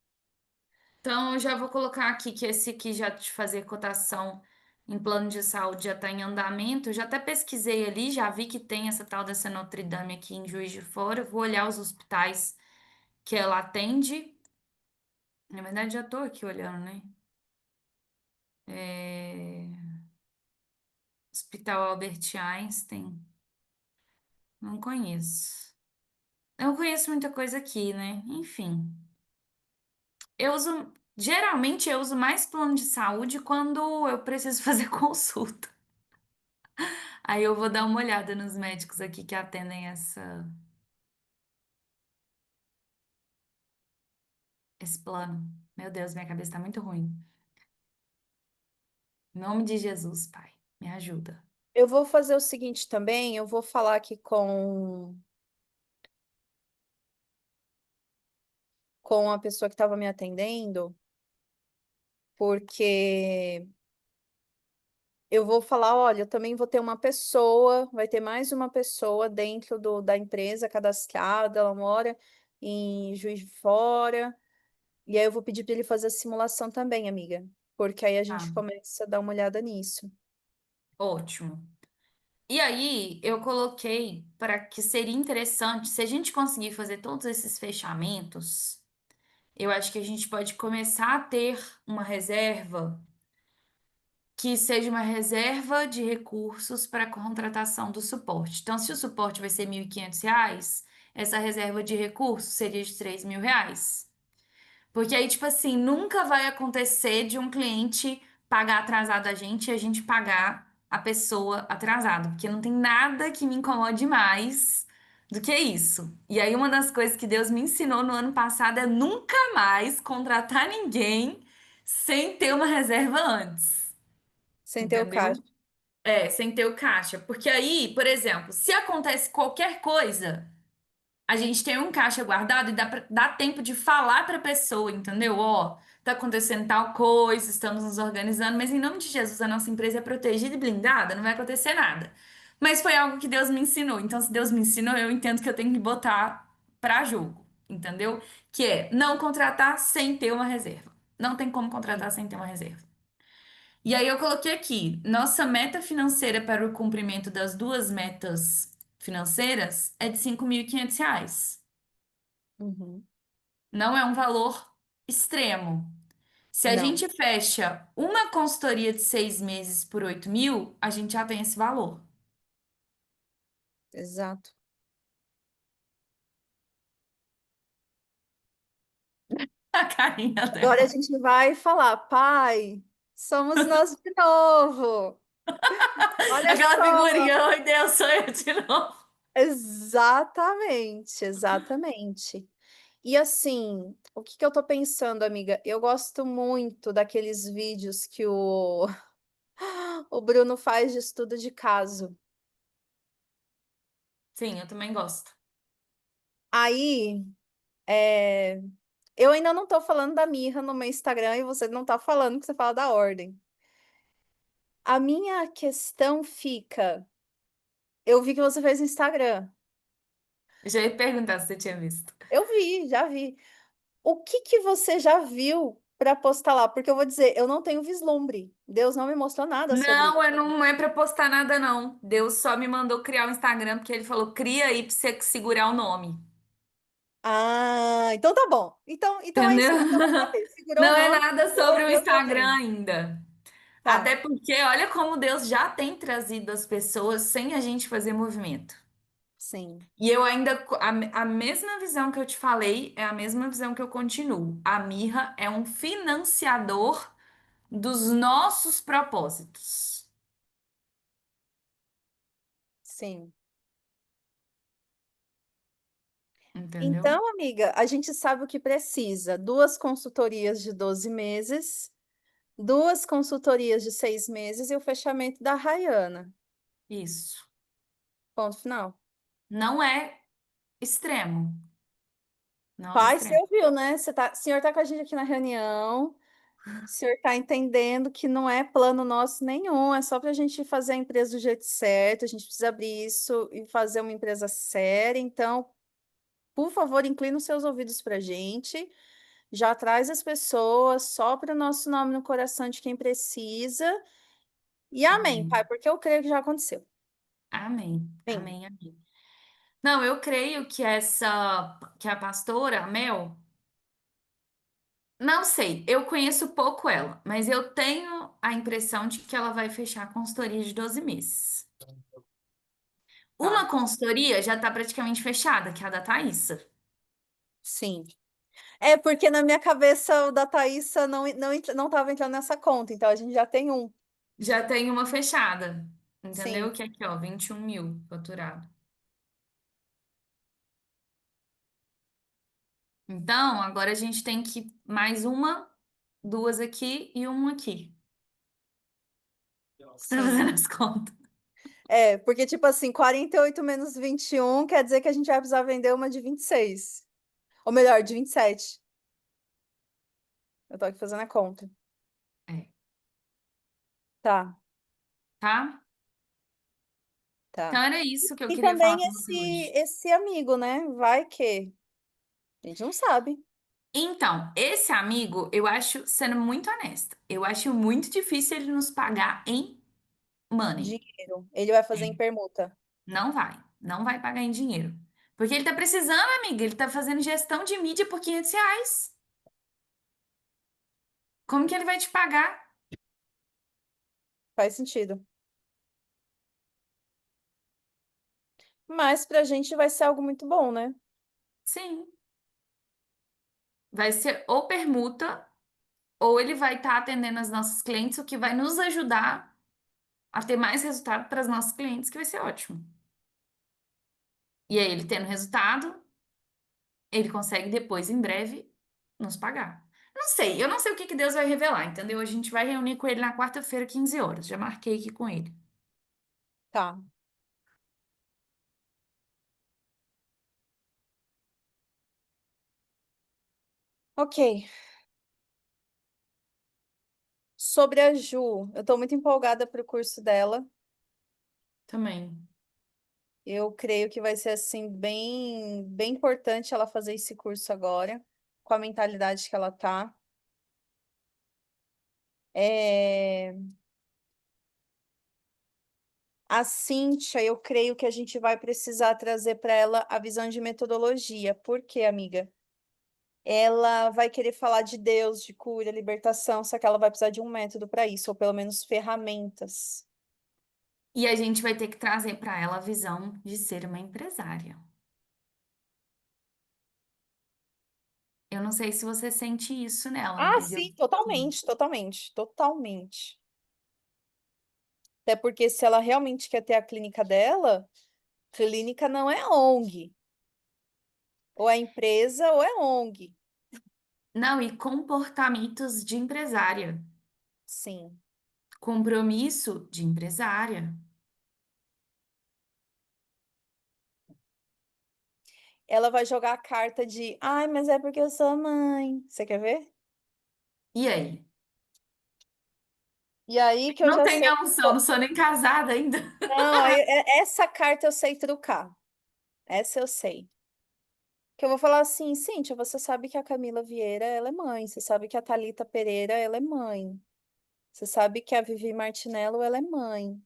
Então, eu já vou colocar aqui que esse aqui já te fazer cotação em plano de saúde já está em andamento. Eu já até pesquisei ali, já vi que tem essa tal dessa Notre Dame aqui em Juiz de Fora. Eu vou olhar os hospitais que ela atende. Na verdade, já estou aqui olhando, né? É, Hospital Albert Einstein. Não conheço. Eu não conheço muita coisa aqui, né? Enfim. Eu uso. Geralmente eu uso mais plano de saúde quando eu preciso fazer consulta. Aí eu vou dar uma olhada nos médicos aqui que atendem esse plano. Meu Deus, minha cabeça tá muito ruim. Em nome de Jesus, Pai, me ajuda. Eu vou fazer o seguinte também, eu vou falar aqui com a pessoa que estava me atendendo, porque eu vou falar, olha, eu também vou ter uma pessoa, vai ter mais uma pessoa dentro da empresa cadastrada, ela mora em Juiz de Fora, e aí eu vou pedir para ele fazer a simulação também, amiga, porque aí a Tá, gente começa a dar uma olhada nisso. ótimo. E aí, eu coloquei para que seria interessante, se a gente conseguir fazer todos esses fechamentos, eu acho que a gente pode começar a ter uma reserva que seja uma reserva de recursos para a contratação do suporte. Então, se o suporte vai ser R$ 1.500, essa reserva de recursos seria de R$ 3.000. Porque aí, tipo assim, nunca vai acontecer de um cliente pagar atrasado a gente e a gente pagar a pessoa atrasado. Porque não tem nada que me incomode mais do que isso. E aí, uma das coisas que Deus me ensinou no ano passado é nunca mais contratar ninguém sem ter uma reserva antes. Sem ter o Entendeu? caixa. É, sem ter o caixa. Porque aí, por exemplo, se acontece qualquer coisa, a gente tem um caixa guardado e dá tempo de falar para a pessoa, entendeu? Ó, tá acontecendo tal coisa, estamos nos organizando, mas em nome de Jesus, a nossa empresa é protegida e blindada, não vai acontecer nada. Mas foi algo que Deus me ensinou. Então, se Deus me ensinou, eu entendo que eu tenho que botar para jogo, entendeu? Que é não contratar sem ter uma reserva. Não tem como contratar sem ter uma reserva. E aí eu coloquei aqui, nossa meta financeira para o cumprimento das duas metas financeiras é de R$ 5.500. Uhum. Não é um valor extremo. Se a Não, gente fecha uma consultoria de 6 meses por 8.000, a gente já tem esse valor. exato. A carinha Agora a dela. gente vai falar, pai, somos nós de novo. Olha Aquela só. figurinha, oi Deus, sou eu de novo. Exatamente, exatamente. E assim, o que que eu tô pensando, amiga? Eu gosto muito daqueles vídeos que o Bruno faz de estudo de caso. Sim, eu também gosto. Aí, é, eu ainda não tô falando da Mirra no meu Instagram e você não tá falando que você fala da ordem. A minha questão fica, eu vi que você fez no Instagram. Eu já ia perguntar se você tinha visto. Eu vi, já vi. O que que você já viu para postar lá? Porque eu vou dizer, eu não tenho vislumbre. Deus não me mostrou nada sobre Não, isso. não é pra postar nada, não. Deus só me mandou criar o Instagram porque ele falou: cria aí pra você segurar o nome. Ah, então tá bom. Então é Entendeu? isso que eu quero saber. Segurou o Não é nome, nada segurou sobre o o meu Instagram também. ainda. Até Tá, porque, olha como Deus já tem trazido as pessoas sem a gente fazer movimento. sim, E eu ainda, a mesma visão que eu te falei, é a mesma visão que eu continuo. A Mirra é um financiador dos nossos propósitos. sim. Entendeu? Então, amiga, a gente sabe o que precisa. Duas consultorias de 12 meses, duas consultorias de 6 meses e o fechamento da Rayana. Isso. Ponto final. Não é extremo. Não é Pai, você extremo. ouviu, né? O senhor tá com a gente aqui na reunião. O senhor está entendendo que não é plano nosso nenhum, é só para a gente fazer a empresa do jeito certo, a gente precisa abrir isso e fazer uma empresa séria. Então, por favor, inclina os seus ouvidos para a gente, já traz as pessoas, sopra o nosso nome no coração de quem precisa. E amém, pai, Amém. porque eu creio que já aconteceu. Amém. Amém. Amém. Amém. Não, eu creio que a pastora, a Mel, não sei, eu conheço pouco ela, mas eu tenho a impressão de que ela vai fechar a consultoria de 12 meses. Tá, Uma consultoria já está praticamente fechada, que é a da Thaísa. sim. É porque na minha cabeça o da Thaísa não estava entrando nessa conta, então a gente já tem um. Já tem uma fechada, entendeu? Sim, Que é aqui, ó, 21.000 faturado. Então, agora a gente tem que mais uma, duas aqui e uma aqui. Pra sim. fazer as contas. É, porque, tipo assim, 48 menos 21 quer dizer que a gente vai precisar vender uma de 26. Ou melhor, de 27. Eu tô aqui fazendo a conta. É, Tá, tá? Então tá. era isso que eu E queria falar também com esse, você hoje. esse amigo, né? Vai que. A gente não sabe. Então, esse amigo, eu acho, sendo muito honesta, eu acho muito difícil ele nos pagar em money. Dinheiro. Ele vai fazer em É, permuta. não vai. Não vai pagar em dinheiro. Porque ele tá precisando, amiga. Ele tá fazendo gestão de mídia por R$ 500. Como que ele vai te pagar? Faz sentido. Mas pra gente vai ser algo muito bom, né? Sim. Vai ser ou permuta, ou ele vai estar atendendo as nossas clientes, o que vai nos ajudar a ter mais resultado para as nossas clientes, que vai ser ótimo. E aí, ele tendo resultado, ele consegue depois, em breve, nos pagar. Não sei, eu não sei o que que Deus vai revelar, entendeu? A gente vai reunir com ele na quarta-feira, 15 horas. Já marquei aqui com ele. Tá. Ok. Sobre a Ju, eu tô muito empolgada pro curso dela. Também. Eu creio que vai ser assim bem importante ela fazer esse curso agora, com a mentalidade que ela tá. É, A Cíntia, eu creio que a gente vai precisar trazer para ela a visão de metodologia. Por quê, amiga? Ela vai querer falar de Deus, de cura, libertação, só que ela vai precisar de um método para isso, ou pelo menos ferramentas. E a gente vai ter que trazer para ela a visão de ser uma empresária. Eu não sei se você sente isso nela, Ah, mas eu. sim, totalmente, totalmente, totalmente. Até porque se ela realmente quer ter a clínica dela, clínica não é ONG. Ou é empresa ou é ONG. Não, e comportamentos de empresária. Sim. Compromisso de empresária. Ela vai jogar a carta de, ai, mas é porque eu sou mãe. Você quer ver? E aí? E aí que eu Não já sei. tenho a unção, não sou nem casada ainda. Não, essa carta eu sei trucar. Essa eu sei. Que eu vou falar assim, Cíntia, você sabe que a Camila Vieira, ela é mãe. Você sabe que a Thalita Pereira, ela é mãe. Você sabe que a Vivi Martinello, ela é mãe.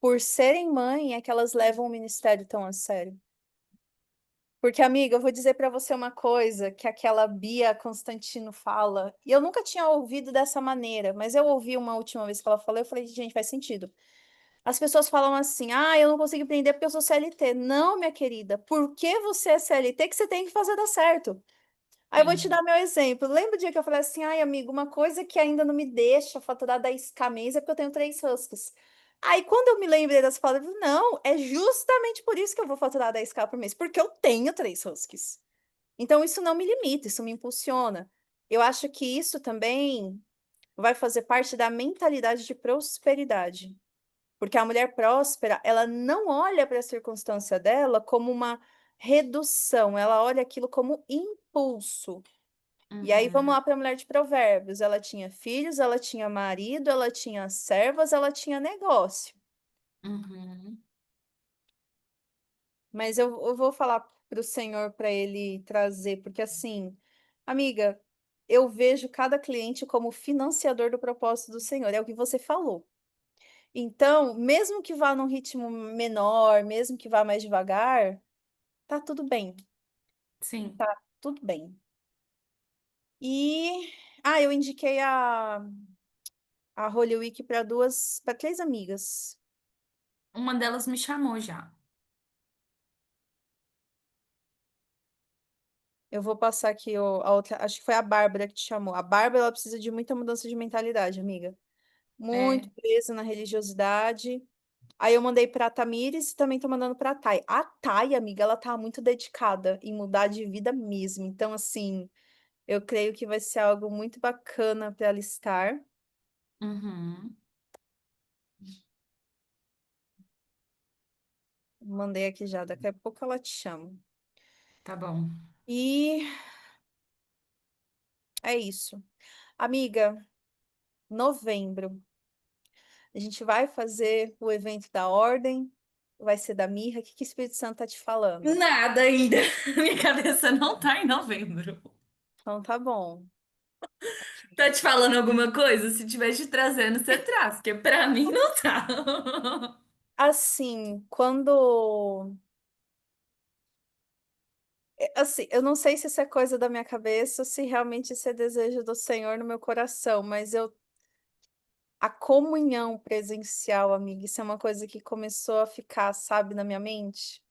Por serem mãe, é que elas levam o ministério tão a sério. Porque, amiga, eu vou dizer para você uma coisa que aquela Bia Constantino fala, e eu nunca tinha ouvido dessa maneira, mas eu ouvi uma última vez que ela falou, eu falei, gente, faz sentido. As pessoas falam assim, ah, eu não consigo empreender porque eu sou CLT. Não, minha querida, porque você é CLT que você tem que fazer dar certo. Aí eu vou te Sim, dar meu exemplo. Lembra o dia que eu falei assim, ai, amigo, uma coisa que ainda não me deixa faturar 10K mês é porque eu tenho 3 huskies. Aí, quando eu me lembrei das palavras, eu falei, não, é justamente por isso que eu vou faturar 10K por mês, porque eu tenho 3 huskies. Então, isso não me limita, isso me impulsiona. Eu acho que isso também vai fazer parte da mentalidade de prosperidade. Porque a mulher próspera, ela não olha para a circunstância dela como uma redução, ela olha aquilo como impulso. E aí vamos uhum, lá para a mulher de Provérbios. Ela tinha filhos, ela tinha marido, ela tinha servas, ela tinha negócio. uhum. Mas eu vou falar para o Senhor para ele trazer, porque assim, amiga, eu vejo cada cliente como financiador do propósito do Senhor, é o que você falou. Então, mesmo que vá num ritmo menor, mesmo que vá mais devagar, tá tudo bem, Sim. tá tudo bem. E eu indiquei a Holy Week para 3 amigas. Uma delas me chamou já. Eu vou passar aqui a outra, acho que foi a Bárbara que te chamou. A Bárbara, ela precisa de muita mudança de mentalidade, amiga. Muito É. presa na religiosidade. Aí eu mandei para a Tamires e também tô mandando para a Thay. A Thay, amiga, ela tá muito dedicada em mudar de vida mesmo. Então, assim, eu creio que vai ser algo muito bacana para ela estar. Uhum. Mandei aqui já, daqui a pouco ela te chama. Tá bom. E é isso. Amiga, novembro, a gente vai fazer o evento da Ordem, vai ser da Mirra. O que que o Espírito Santo tá te falando? Nada ainda. Minha cabeça não tá em novembro. Então tá bom. Tá te falando alguma coisa? Se tiver te trazendo, você traz, porque pra mim não tá. Assim, quando. Assim, eu não sei se isso é coisa da minha cabeça ou se realmente isso é desejo do Senhor no meu coração, mas eu. A comunhão presencial, amiga, isso é uma coisa que começou a ficar, sabe, na minha mente.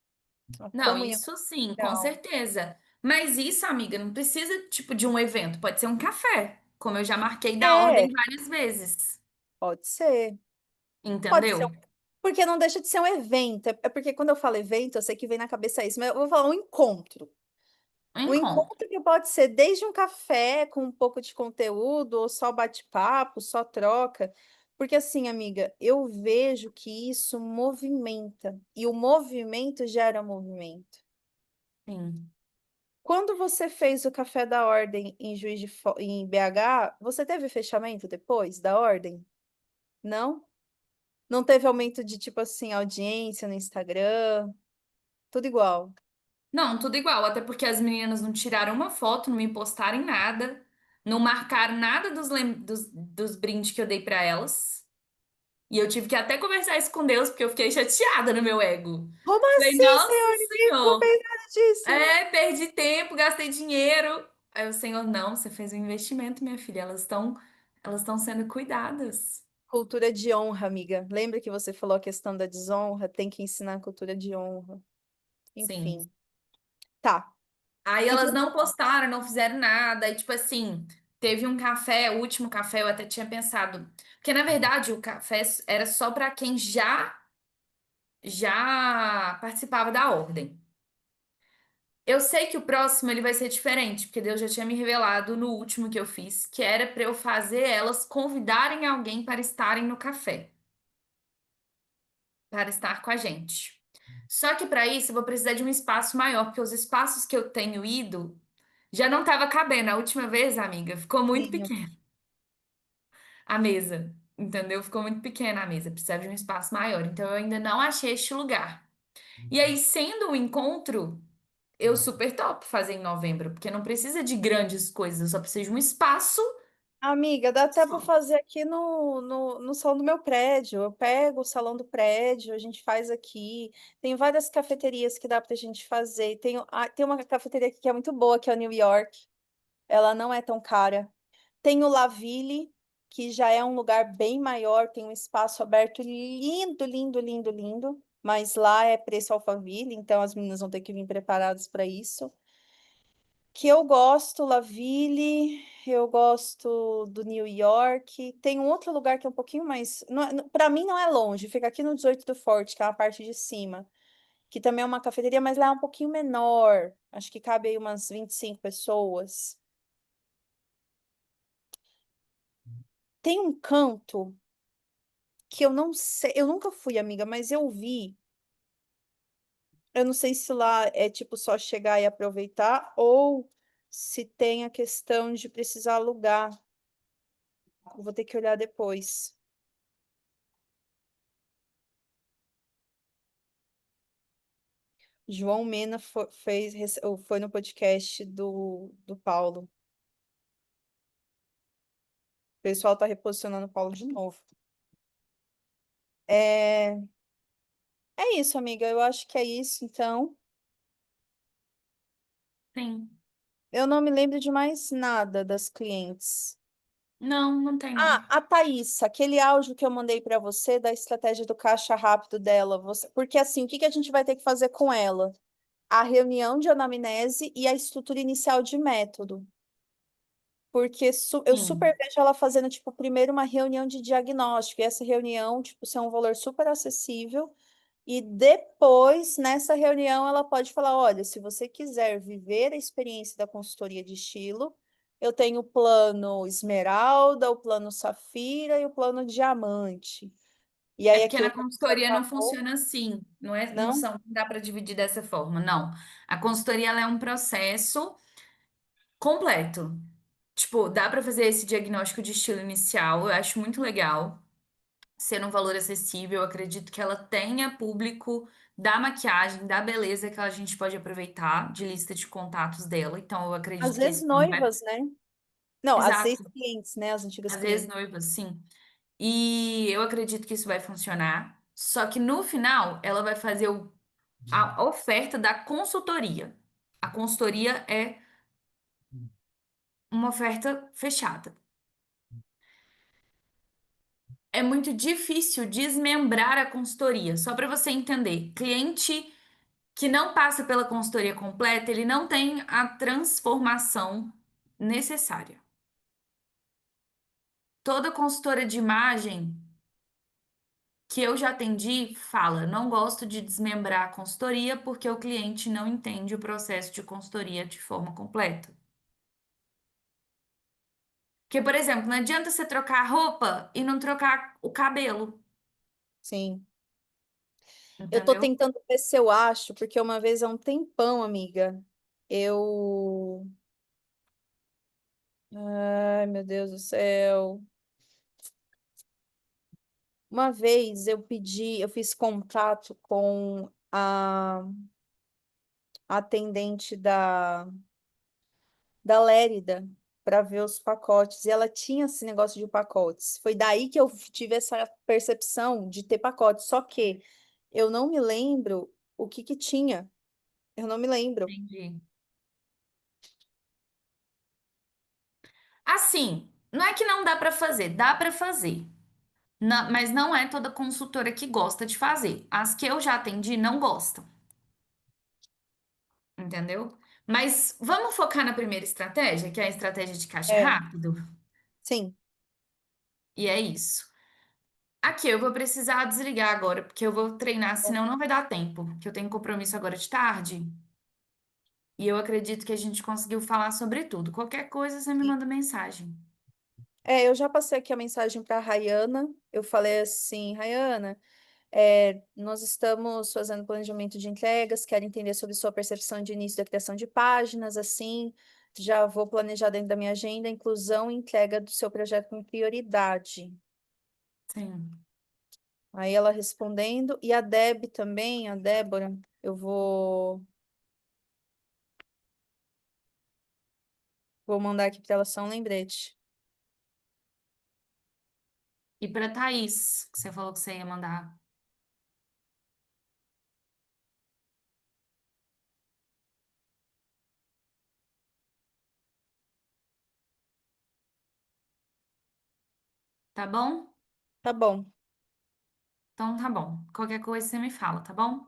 A Não, comunhão isso sim, com presencial. certeza. Mas isso, amiga, não precisa, tipo, de um evento. Pode ser um café, como eu já marquei da É, ordem várias vezes. pode ser. Pode ser. Entendeu? Porque não deixa de ser um evento. É porque quando eu falo evento, eu sei que vem na cabeça isso, mas eu vou falar um encontro. Um Um encontro. encontro que pode ser desde um café com um pouco de conteúdo, ou só bate-papo, só troca. Porque assim, amiga, eu vejo que isso movimenta. E o movimento gera movimento. Sim. Quando você fez o café da ordem em em BH, você teve fechamento depois da ordem? Não? Não teve aumento de, tipo assim, audiência no Instagram? Tudo igual. Não, tudo igual, até porque as meninas não tiraram uma foto, não me postaram em nada, não marcaram nada dos brindes que eu dei pra elas. E eu tive que até conversar isso com Deus, porque eu fiquei chateada no meu ego. Como Falei, assim, nossa, Senhor? Ninguém ficou Senhor, pensando disso. perdi tempo, gastei dinheiro. Aí o Senhor, não, você fez um investimento, minha filha. Elas estão sendo cuidadas. Cultura de honra, amiga. Lembra que você falou a questão da desonra? Tem que ensinar a cultura de honra. Sim. Enfim. Tá. Aí O que elas você não postaram, não fizeram nada. Aí, tipo assim, teve um café, o último café eu até tinha pensado. Porque, na verdade, o café era só para quem já participava da ordem. Eu sei que o próximo ele vai ser diferente, porque Deus já tinha me revelado no último que eu fiz, que era para eu fazer elas convidarem alguém para estarem no café, para estar com a gente. Só que para isso eu vou precisar de um espaço maior, porque os espaços que eu tenho ido já não estava cabendo. A última vez, amiga, ficou muito Sim. pequena a mesa, entendeu? Ficou muito pequena a mesa, precisava de um espaço maior. Então eu ainda não achei este lugar. E aí, sendo um encontro, eu super topo fazer em novembro, porque não precisa de grandes coisas, eu só preciso de um espaço Amiga, dá até para só. fazer aqui no salão do meu prédio. Eu pego o salão do prédio, a gente faz aqui. Tem várias cafeterias que dá para a gente fazer. Tem uma cafeteria aqui que é muito boa, que é a New York. Ela não é tão cara. Tem o La Ville, que já é um lugar bem maior, tem um espaço aberto lindo, lindo, lindo, lindo. Mas lá é preço Alphaville, então as meninas vão ter que vir preparadas para isso. Que eu gosto, La Ville, eu gosto do New York. Tem um outro lugar que é um pouquinho mais. Para mim não é longe, fica aqui no 18 do Forte, que é a parte de cima. Que também é uma cafeteria, mas lá é um pouquinho menor. Acho que cabe aí umas 25 pessoas. Tem um canto que eu não sei, eu nunca fui, amiga, mas eu vi. Eu não sei se lá é tipo só chegar e aproveitar ou se tem a questão de precisar alugar. Eu vou ter que olhar depois. João Mena foi no podcast do Paulo. O pessoal tá reposicionando o Paulo de novo. É, é isso, amiga. Eu acho que é isso, então. Sim. Eu não me lembro de mais nada das clientes. Não, não tem não. Ah, a Thaís, aquele áudio que eu mandei para você da estratégia do caixa rápido dela, porque assim, o que que a gente vai ter que fazer com ela? A reunião de anamnese e a estrutura inicial de método. Porque eu Sim. super vejo ela fazendo, tipo, primeiro uma reunião de diagnóstico, e essa reunião, tipo, ser um valor super acessível, e depois, nessa reunião, ela pode falar, olha, se você quiser viver a experiência da consultoria de estilo, eu tenho o plano Esmeralda, o plano Safira e o plano Diamante. E É aí porque aquilo na que você consultoria não falou, funciona assim, não não? são, não dá para dividir dessa forma, não. A consultoria ela é um processo completo. Tipo, dá para fazer esse diagnóstico de estilo inicial, eu acho muito legal. Ser um valor acessível. Eu acredito que ela tenha público da maquiagem, da beleza que a gente pode aproveitar de lista de contatos dela. Então, eu Às acredito que vezes esse não vai. noivas, né? Não, às vezes Exato. clientes, né? As antigas Às vezes clientes. noivas, sim. E eu acredito que isso vai funcionar. Só que no final, ela vai fazer a oferta da consultoria. A consultoria é uma oferta fechada. É muito difícil desmembrar a consultoria. Só para você entender, cliente que não passa pela consultoria completa, ele não tem a transformação necessária. Toda consultora de imagem que eu já atendi fala, não gosto de desmembrar a consultoria porque o cliente não entende o processo de consultoria de forma completa. Porque, por exemplo, não adianta você trocar a roupa e não trocar o cabelo, Sim. Eu tô entendeu? tentando ver se eu acho, porque uma vez há um tempão, amiga, eu. Ai, meu Deus do céu. Uma vez eu fiz contato com a atendente da Lérida para ver os pacotes e ela tinha esse negócio de pacotes. Foi daí que eu tive essa percepção de ter pacotes. Só que eu não me lembro o que que tinha. Eu não me lembro. Entendi. Assim, não é que não dá pra fazer, dá pra fazer. Mas não é toda consultora que gosta de fazer. As que eu já atendi não gostam, entendeu? Mas vamos focar na primeira estratégia, que é a estratégia de caixa É, rápido? sim. E é isso. Aqui, eu vou precisar desligar agora, porque eu vou treinar, senão não vai dar tempo, que eu tenho compromisso agora de tarde. E eu acredito que a gente conseguiu falar sobre tudo. Qualquer coisa, você me manda mensagem. É, eu já passei aqui a mensagem para a Rayana. Eu falei assim, Rayana, nós estamos fazendo planejamento de entregas, quero entender sobre sua percepção de início da criação de páginas, assim, já vou planejar dentro da minha agenda a inclusão e entrega do seu projeto com prioridade. Sim. Aí ela respondendo, e a Deb também, a Débora, eu vou mandar aqui para ela só um lembrete. E para Thaís, que você falou que você ia mandar. Tá bom? Tá bom, Então tá bom. Qualquer coisa você me fala, tá bom?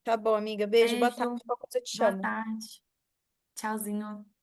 tá bom, amiga. Beijo, boa tarde. Beijo, Qualquer coisa eu te boa chamo. tarde. Tchauzinho.